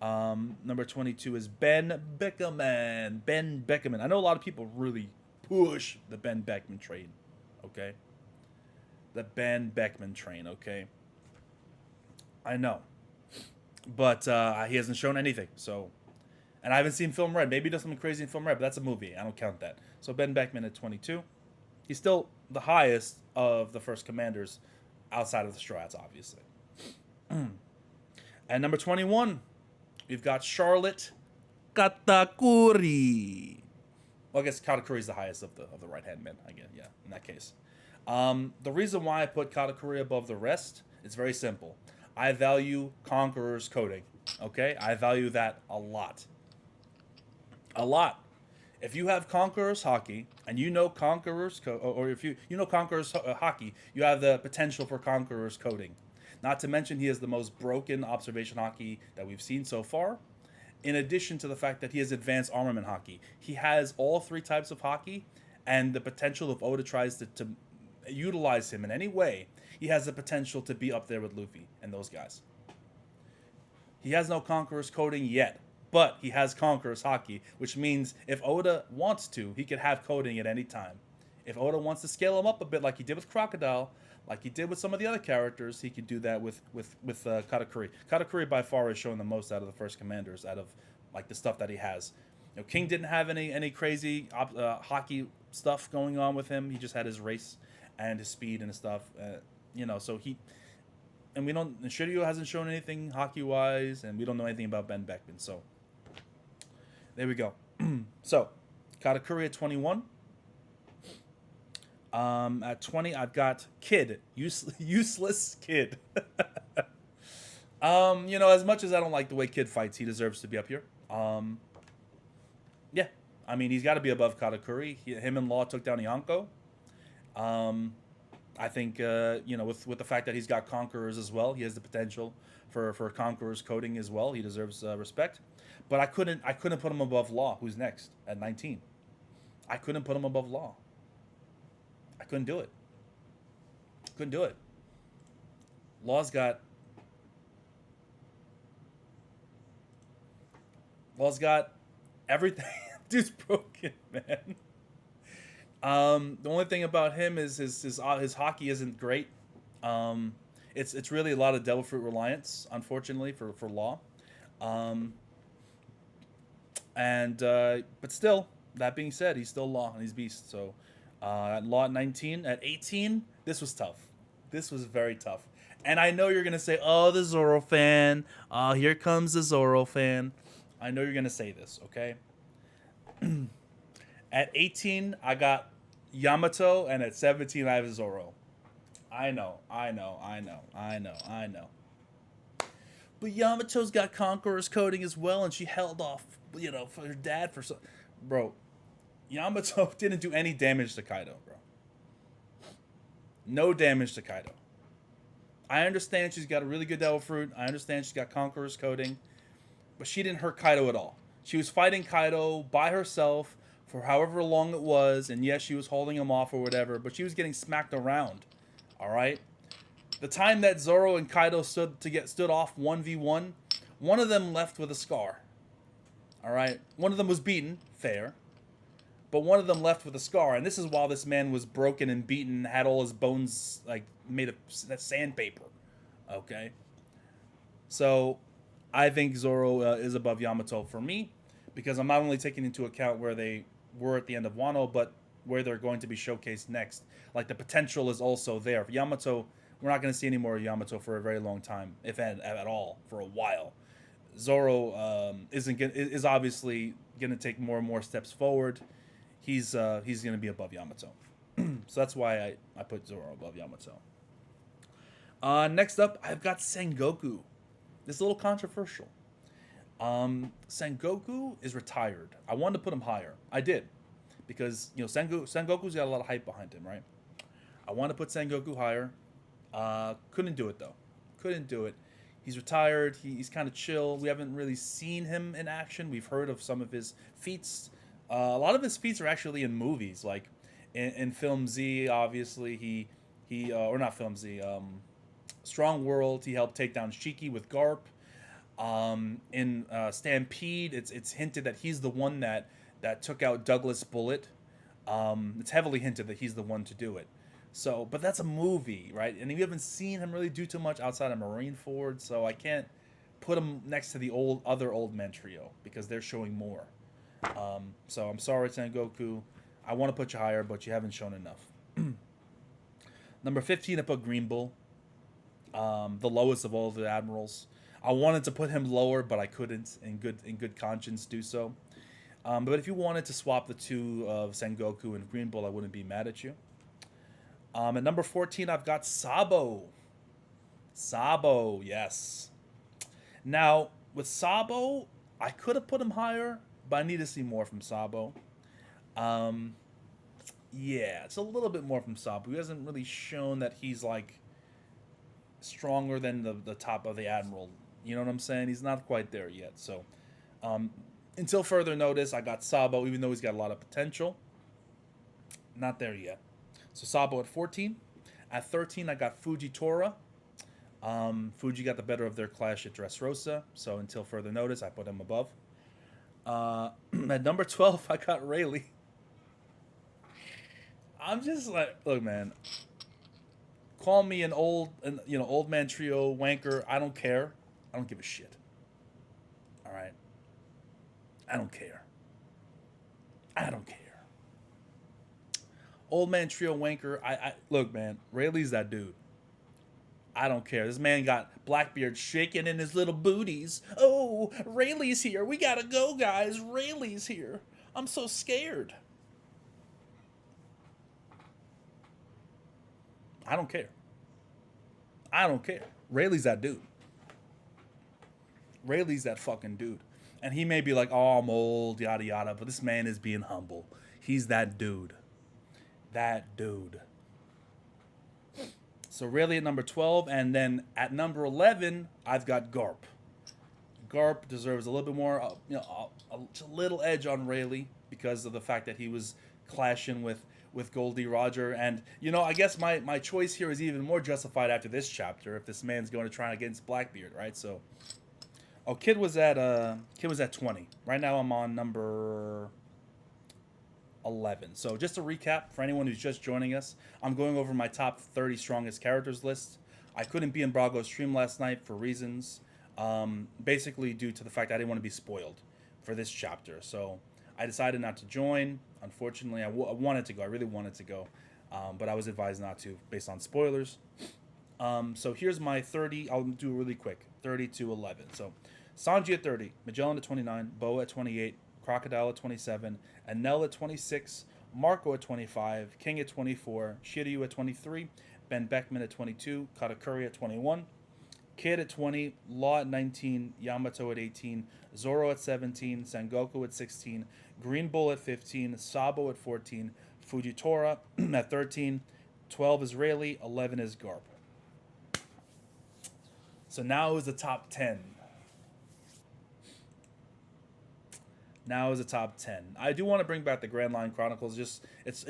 Speaker 1: Number 22 is Ben Beckman. Ben Beckman. I know a lot of people really push the Ben Beckman train. Okay? The Ben Beckman train, okay? I know. But he hasn't shown anything, so... And I haven't seen Film Red. Maybe he does something crazy in Film Red, but that's a movie. I don't count that. So Ben Beckman at 22. He's still the highest of the first commanders outside of the strats, obviously. At number 21, we've got Charlotte Katakuri. Well, I guess Katakuri is the highest of the right hand men. I guess, yeah, in that case. The reason why I put Katakuri above the rest is very simple. I value Conqueror's coding. Okay, I value that a lot. A lot. If you have Conqueror's Hockey and you know Conqueror's or if you know Conqueror's Hockey, you have the potential for Conqueror's coding. Not to mention he has the most broken observation hockey that we've seen so far. In addition to the fact that he has advanced armament hockey, he has all three types of hockey, and the potential if Oda tries to utilize him in any way, he has the potential to be up there with Luffy and those guys. He has no Conqueror's coding yet, but he has Conqueror's hockey, which means if Oda wants to, he could have coding at any time. If Oda wants to scale him up a bit like he did with Crocodile, like he did with some of the other characters, he could do that with Katakuri. Katakuri by far is showing the most out of the first commanders, out of like the stuff that he has. You know, King didn't have any crazy hockey stuff going on with him. He just had his race and his speed and his stuff. You know, so he and we don't. Shiryu hasn't shown anything hockey wise, and we don't know anything about Ben Beckman. So there we go. So Katakuri at 21. At 20, I've got Kid, useless Kid. You know, as much as I don't like the way Kid fights, he deserves to be up here. Yeah, I mean, he's got to be above Katakuri. Him and Law took down Yonko. I think, you know, with the fact that he's got Conquerors as well, he has the potential for Conqueror's coding as well. He deserves respect. But I couldn't put him above Law, who's next at 19. I couldn't put him above Law. I couldn't do it. Couldn't do it. Law's got everything. Dude's broken, man. The only thing about him is his hockey isn't great. It's really a lot of Devil Fruit reliance, unfortunately for Law. But still, that being said, he's still Law and he's beast. So. At Law at 19. At 18, this was tough. This was very tough. And I know you're going to say, oh, the Zoro fan. Here comes the Zoro fan. I know you're going to say this, okay? At 18, I got Yamato, and at 17, I have Zoro. I know. But Yamato's got Conqueror's coding as well, and she held off, you know, for her dad for some... Bro, Yamato didn't do any damage to Kaido, bro. No damage to Kaido. I understand she's got a really good Devil Fruit. I understand she's got Conqueror's coding. But she didn't hurt Kaido at all. She was fighting Kaido by herself for however long it was. And yes, she was holding him off or whatever. But she was getting smacked around. Alright? The time that Zoro and Kaido stood off 1v1, one of them left with a scar. Alright? One of them was beaten. Fair. But one of them left with a scar, and this is while this man was broken and beaten, had all his bones like made of sandpaper. Okay, so I think Zoro is above Yamato for me because I'm not only taking into account where they were at the end of Wano, but where they're going to be showcased next. Like the potential is also there. Yamato, we're not going to see any more Yamato for a very long time, if at all, for a while. Zoro is obviously going to take more and more steps forward. He's going to be above Yamato. So that's why I put Zoro above Yamato. Next up, I've got Sengoku. This is a little controversial. Sengoku is retired. I wanted to put him higher. I did. Because, you know, Sengoku's got a lot of hype behind him, right? I wanted to put Sengoku higher. Couldn't do it, though. Couldn't do it. He's retired. He's kind of chill. We haven't really seen him in action. We've heard of some of his feats. A lot of his feats are actually in movies, like in Film Z. Obviously, or not Film Z. Strong World. He helped take down Shiki with Garp. In Stampede, it's hinted that he's the one that took out Douglas Bullet. It's heavily hinted that he's the one to do it. So, but that's a movie, right? And we haven't seen him really do too much outside of Marineford, so I can't put him next to the other old men trio because they're showing more. So I'm sorry, Sengoku. I want to put you higher, but you haven't shown enough. Number 15, I put Green Bull, the lowest of all the admirals. I wanted to put him lower, but I couldn't, in good conscience, do so. But if you wanted to swap the two of Sengoku and Green Bull, I wouldn't be mad at you. At number 14, I've got Sabo. Sabo, yes. Now, with Sabo, I could have put him higher, but I need to see more from Sabo. Yeah, it's a little bit more from Sabo. He hasn't really shown that he's, like, stronger than the top of the Admiral. You know what I'm saying? He's not quite there yet. So, until further notice, I got Sabo, even though he's got a lot of potential. Not there yet. So, Sabo at 14. At 13, I got Fujitora. Fuji got the better of their clash at Dressrosa. So, until further notice, I put him above. At number 12, I got Rayleigh. I'm just like, look, man. Call me an old man trio wanker. I don't care. I don't give a shit. All right. I don't care. I don't care. Old man trio wanker. I look, man. Rayleigh's that dude. I don't care. This man got Blackbeard shaking in his little booties. Oh, Rayleigh's here. We gotta go, guys. Rayleigh's here. I'm so scared. I don't care. I don't care. Rayleigh's that dude. Rayleigh's that fucking dude. And he may be like, oh, I'm old, yada yada, but this man is being humble. He's that dude. That dude. So Rayleigh at number 12, and then at number 11, I've got Garp. Garp deserves a little bit more, a little edge on Rayleigh because of the fact that he was clashing with Goldie Roger. And, I guess my choice here is even more justified after this chapter if this man's going to try against Blackbeard, right? So, Kid was at 20. Right now I'm on number 11. So just to recap, for anyone who's just joining us, I'm going over my top 30 strongest characters list. I couldn't be in Brago's stream last night for reasons, basically due to the fact I didn't want to be spoiled for this chapter. So I decided not to join. Unfortunately, I wanted to go. I really wanted to go, but I was advised not to based on spoilers. So here's my 30. I'll do it really quick. 30 to 11. So Sanji at 30, Magellan at 29, Boa at 28, Crocodile at 27, Anel at 26, Marco at 25, King at 24, Shiryu at 23, Ben Beckman at 22, Katakuri at 21, Kid at 20, Law at 19, Yamato at 18, Zoro at 17, Sengoku at 16, Green Bull at 15, Sabo at 14, Fujitora at 13, 12 is Rayleigh, 11 is Garp. So now is the top 10. Now is the top 10. I do want to bring back the Grand Line Chronicles. Just it's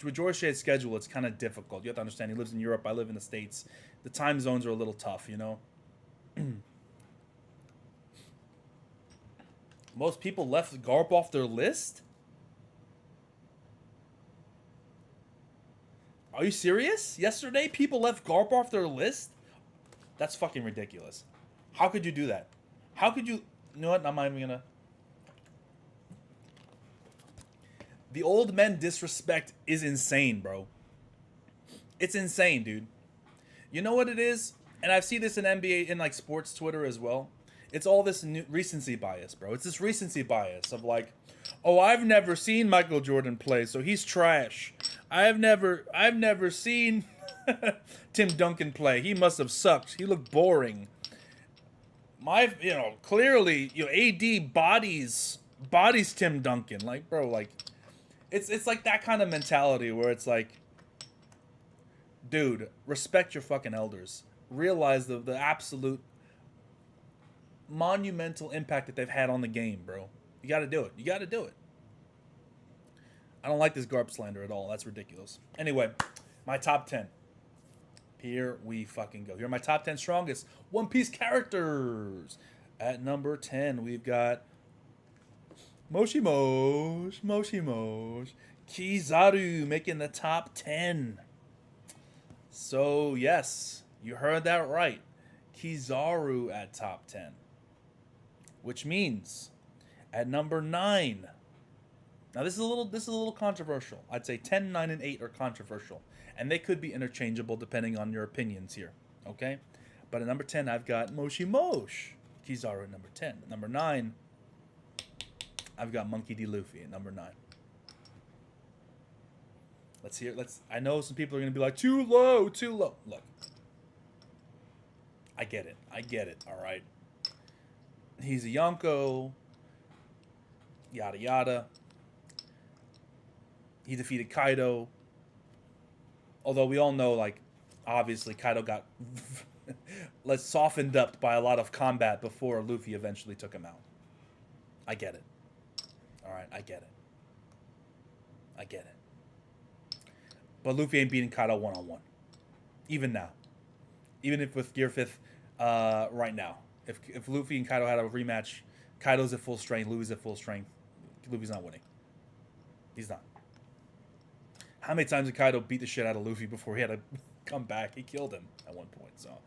Speaker 1: with George Shade's schedule, it's kind of difficult. You have to understand he lives in Europe. I live in the States. The time zones are a little tough, Most people left Garp off their list? Are you serious? Yesterday, people left Garp off their list? That's fucking ridiculous. How could you do that? How could you... You know what? I'm not even gonna... The old men disrespect is insane, bro. It's insane, dude. You know what it is? And I've seen this in NBA, in like sports Twitter as well. It's all this recency bias, bro. It's this recency bias of like, oh, I've never seen Michael Jordan play, so he's trash. I've never seen Tim Duncan play. He must have sucked. He looked boring. Clearly, AD bodies Tim Duncan. Like, bro, like, it's like that kind of mentality where it's like, dude, respect your fucking elders. Realize the absolute monumental impact that they've had on the game, bro. You got to do it. You got to do it. I don't like this Garp slander at all. That's ridiculous. Anyway, my top 10. Here we fucking go. Here are my top 10 strongest One Piece characters. At number 10, we've got Moshi Mosh, Kizaru making the top 10. So, yes, you heard that right. Kizaru at top 10. Which means at number 9. Now this is a little controversial. I'd say 10, 9, and 8 are controversial. and they could be interchangeable depending on your opinions here. Okay, but at number 10, I've got Moshi Mosh Kizaru at number 10. At number 9, I've got Monkey D. Luffy at number 9. Let's hear. I know some people are gonna be like, too low, too low. Look, I get it. All right. He's a Yonko. Yada yada. He defeated Kaido. Although we all know, like, obviously Kaido got softened up by a lot of combat before Luffy eventually took him out. I get it. All right, I get it. But Luffy ain't beating Kaido one-on-one. Even now. Even if with Gear 5th right now. If Luffy and Kaido had a rematch, Kaido's at full strength, Luffy's at full strength. Luffy's not winning. He's not. How many times did Kaido beat the shit out of Luffy before he had to come back? He killed him at one point. So,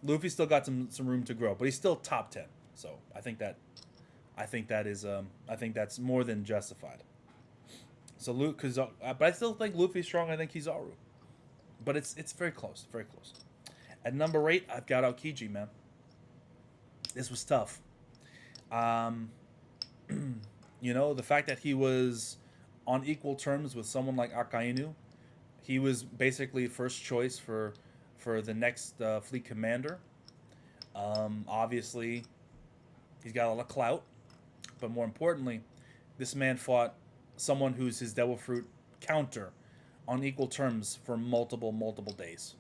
Speaker 1: Luffy still got some room to grow, but he's still top 10. So I think that's more than justified. So but I still think Luffy's strong. I think Kizaru, but it's very close, very close. At number 8, I've got Aokiji, man. This was tough. You know, the fact that he was on equal terms with someone like Akainu, he was basically first choice for the next fleet commander. Obviously, he's got a lot of clout, but more importantly, this man fought someone who's his Devil Fruit counter on equal terms for multiple days.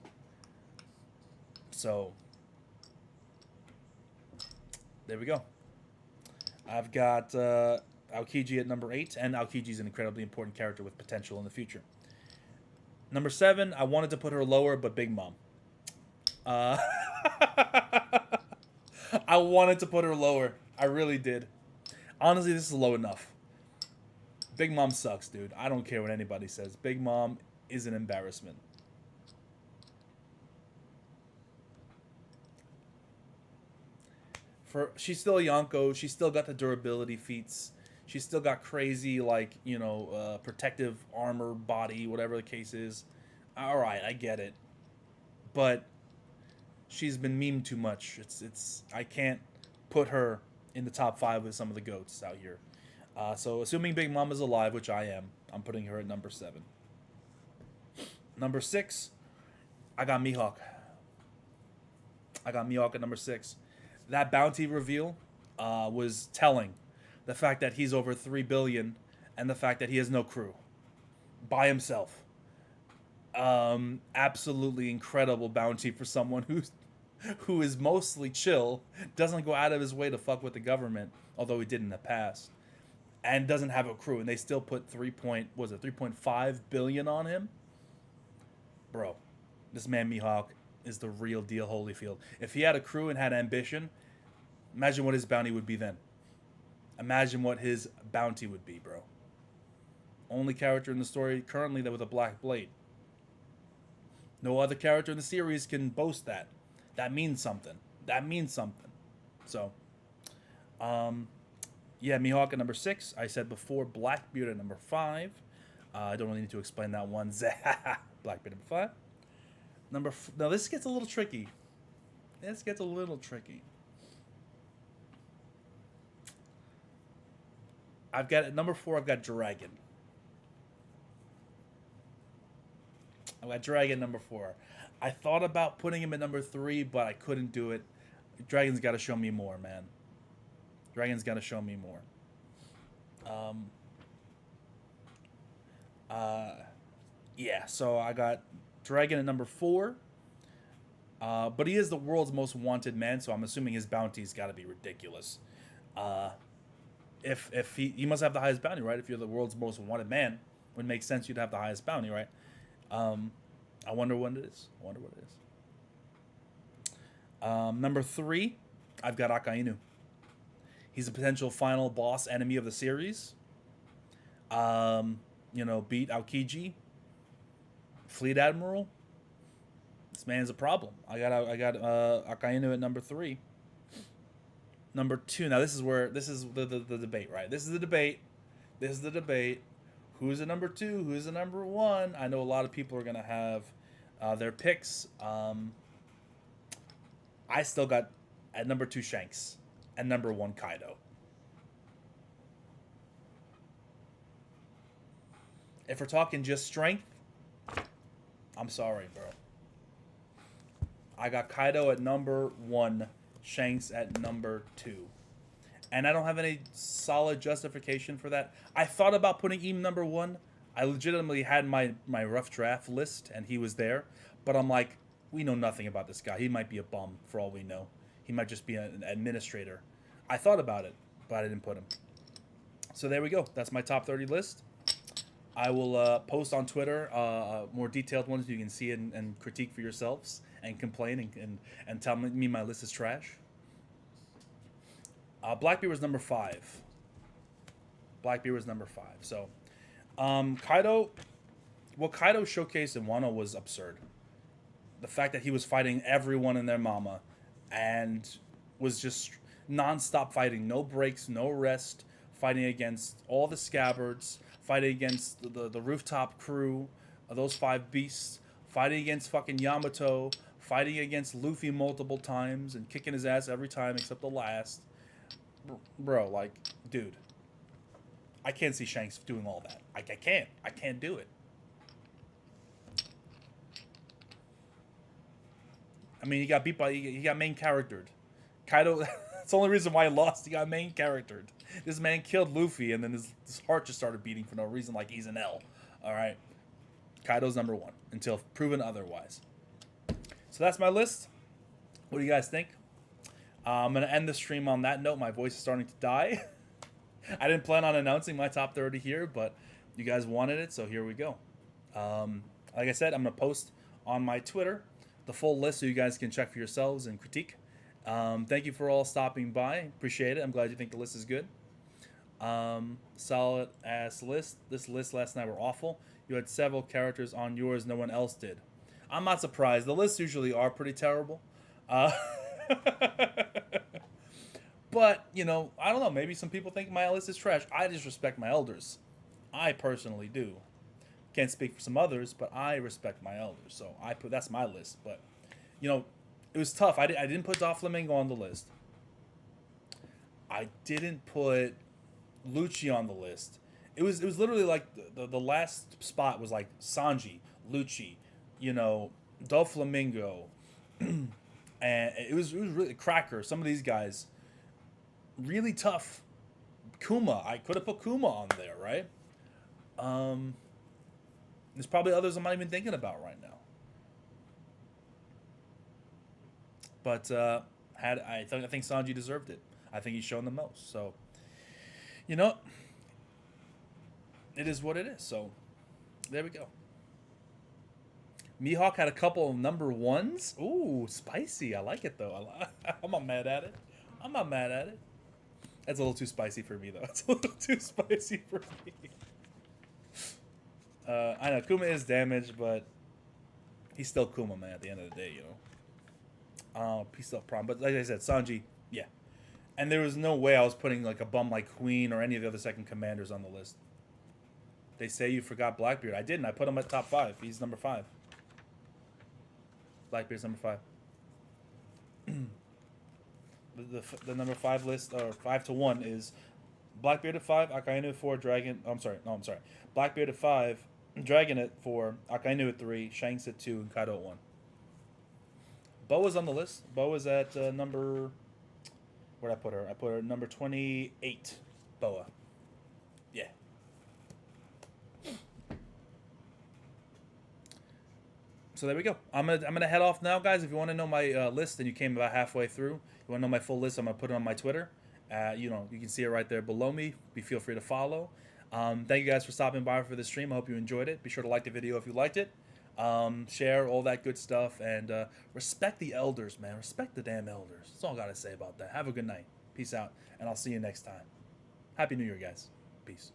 Speaker 1: So, there we go. I've got Aokiji at number 8, and Aokiji's an incredibly important character with potential in the future. Number 7, I wanted to put her lower, but Big Mom. I wanted to put her lower. I really did. Honestly, this is low enough. Big Mom sucks, dude. I don't care what anybody says. Big Mom is an embarrassment. She's still a Yonko. She's still got the durability feats. She's still got crazy, like, you know, protective armor, body, whatever the case is. All right, I get it. But she's been memed too much. I can't put her in the top 5 with some of the GOATs out here. So assuming Big Mom is alive, which I am, I'm putting her at number 7. Number 6, I got Mihawk. At number 6. That bounty reveal was telling. The fact that he's over 3 billion and the fact that he has no crew. By himself. Absolutely incredible bounty for someone who is mostly chill, doesn't go out of his way to fuck with the government, although he did in the past, and doesn't have a crew, and they still put 3.5 billion on him? Bro, this man Mihawk is the real deal Holyfield. If he had a crew and had ambition, imagine what his bounty would be then. Imagine what his bounty would be, bro. Only character in the story currently that with a black blade. No other character in the series can boast that. That means something. So, yeah, Mihawk at number 6. I said before Blackbeard at number 5. I don't really need to explain that one. Blackbeard at number 5. Now this gets a little tricky. I've got at number 4. I've got Dragon. Number 4. I thought about putting him at number 3, but I couldn't do it. Dragon's got to show me more, man. Yeah, so I got Dragon at number 4. But he is the world's most wanted man, so I'm assuming his bounty's got to be ridiculous. If he must have the highest bounty, right? If you're the world's most wanted man, it would make sense you'd have the highest bounty, right? I wonder what it is. Number 3, I've got Akainu. He's a potential final boss enemy of the series. Beat Aokiji, Fleet Admiral. This man's a problem. I got Akainu at number 3. Number 2. Now this is the debate, right? This is the debate. who's the number 2? Who's the number 1? I know a lot of people are gonna have their picks. I still got at number 2 Shanks and number 1 Kaido. If we're talking just strength, I'm sorry, bro. I got Kaido at number 1, Shanks at number 2. And I don't have any solid justification for that. I thought about putting him number 1. I legitimately had my rough draft list, and he was there. But I'm like, we know nothing about this guy. He might be a bum, for all we know. He might just be an administrator. I thought about it, but I didn't put him. So there we go. That's my top 30 list. I will post on Twitter more detailed ones you can see and critique for yourselves and complain and tell me my list is trash. Blackbeard was number 5. Blackbeard was number 5. So, Kaido, what Kaido showcased in Wano was absurd. The fact that he was fighting everyone and their mama and was just non-stop fighting, no breaks, no rest, fighting against all the scabbards, fighting against the rooftop crew, those 5 beasts, fighting against fucking Yamato, fighting against Luffy multiple times and kicking his ass every time except the last. Bro, like, dude, I can't see Shanks doing all that. I can't do it. I mean, he got beat by, he got main charactered. Kaido, that's the only reason why he lost. He got main charactered. This man killed Luffy, and then his heart just started beating for no reason, like he's an L. All right, Kaido's number 1 until proven otherwise. So that's my list. What do you guys think? I'm gonna end the stream on that note. My voice is starting to die. I didn't plan on announcing my top 30 here, but you guys wanted it, so here we go. Like I said, I'm gonna post on my Twitter the full list so you guys can check for yourselves and critique. Thank you for all stopping by. Appreciate it. I'm glad you think the list is good. Solid ass list. This list last night were awful. You had several characters on yours no one else did. I'm not surprised. The lists usually are pretty terrible. But, you know, I don't know. Maybe some people think my list is trash. I just respect my elders. I personally do. Can't speak for some others, but I respect my elders. So that's my list. But, you know, it was tough. I didn't put Doflamingo on the list. I didn't put Lucci on the list. It was literally like the last spot was like Sanji, Lucci, you know, Doflamingo, and it was really Cracker. Some of these guys, really tough. Kuma, I could have put Kuma on there, right? There's probably others I'm not even thinking about right now. But I think Sanji deserved it. I think he's shown the most. So, you know, it is what it is. So, there we go. Mihawk had a couple of number 1s. Ooh, spicy. I like it, though. I'm not mad at it. I'm not mad at it. That's a little too spicy for me, though. It's a little too spicy for me. I know, Kuma is damaged, but he's still Kuma, man, at the end of the day, you know. He's still problem. But like I said, Sanji, yeah. And there was no way I was putting like a bum like Queen or any of the other second commanders on the list. They say you forgot Blackbeard. I didn't. I put him at top 5. He's number 5. Blackbeard's number 5. The number 5 list, or 5 to 1, is Blackbeard at 5, Akainu at 4, Dragon. Oh, I'm sorry. Blackbeard at 5, Dragon at 4, Akainu at 3, Shanks at 2, and Kaido at 1. Boa's on the list. Boa's at number. Where'd I put her? I put her number 28. Boa. Yeah. So there we go. I'm gonna head off now, guys. If you want to know my list and you came about halfway through, you want to know my full list, I'm gonna put it on my Twitter. You know, you can see it right there below me. Feel free to follow. Thank you guys for stopping by for this stream. I hope you enjoyed it. Be sure to like the video if you liked it. Share all that good stuff, and respect the elders, man. Respect the damn elders. That's all I gotta say about that. Have a good night. Peace out, and I'll see you next time. Happy New Year, guys. Peace.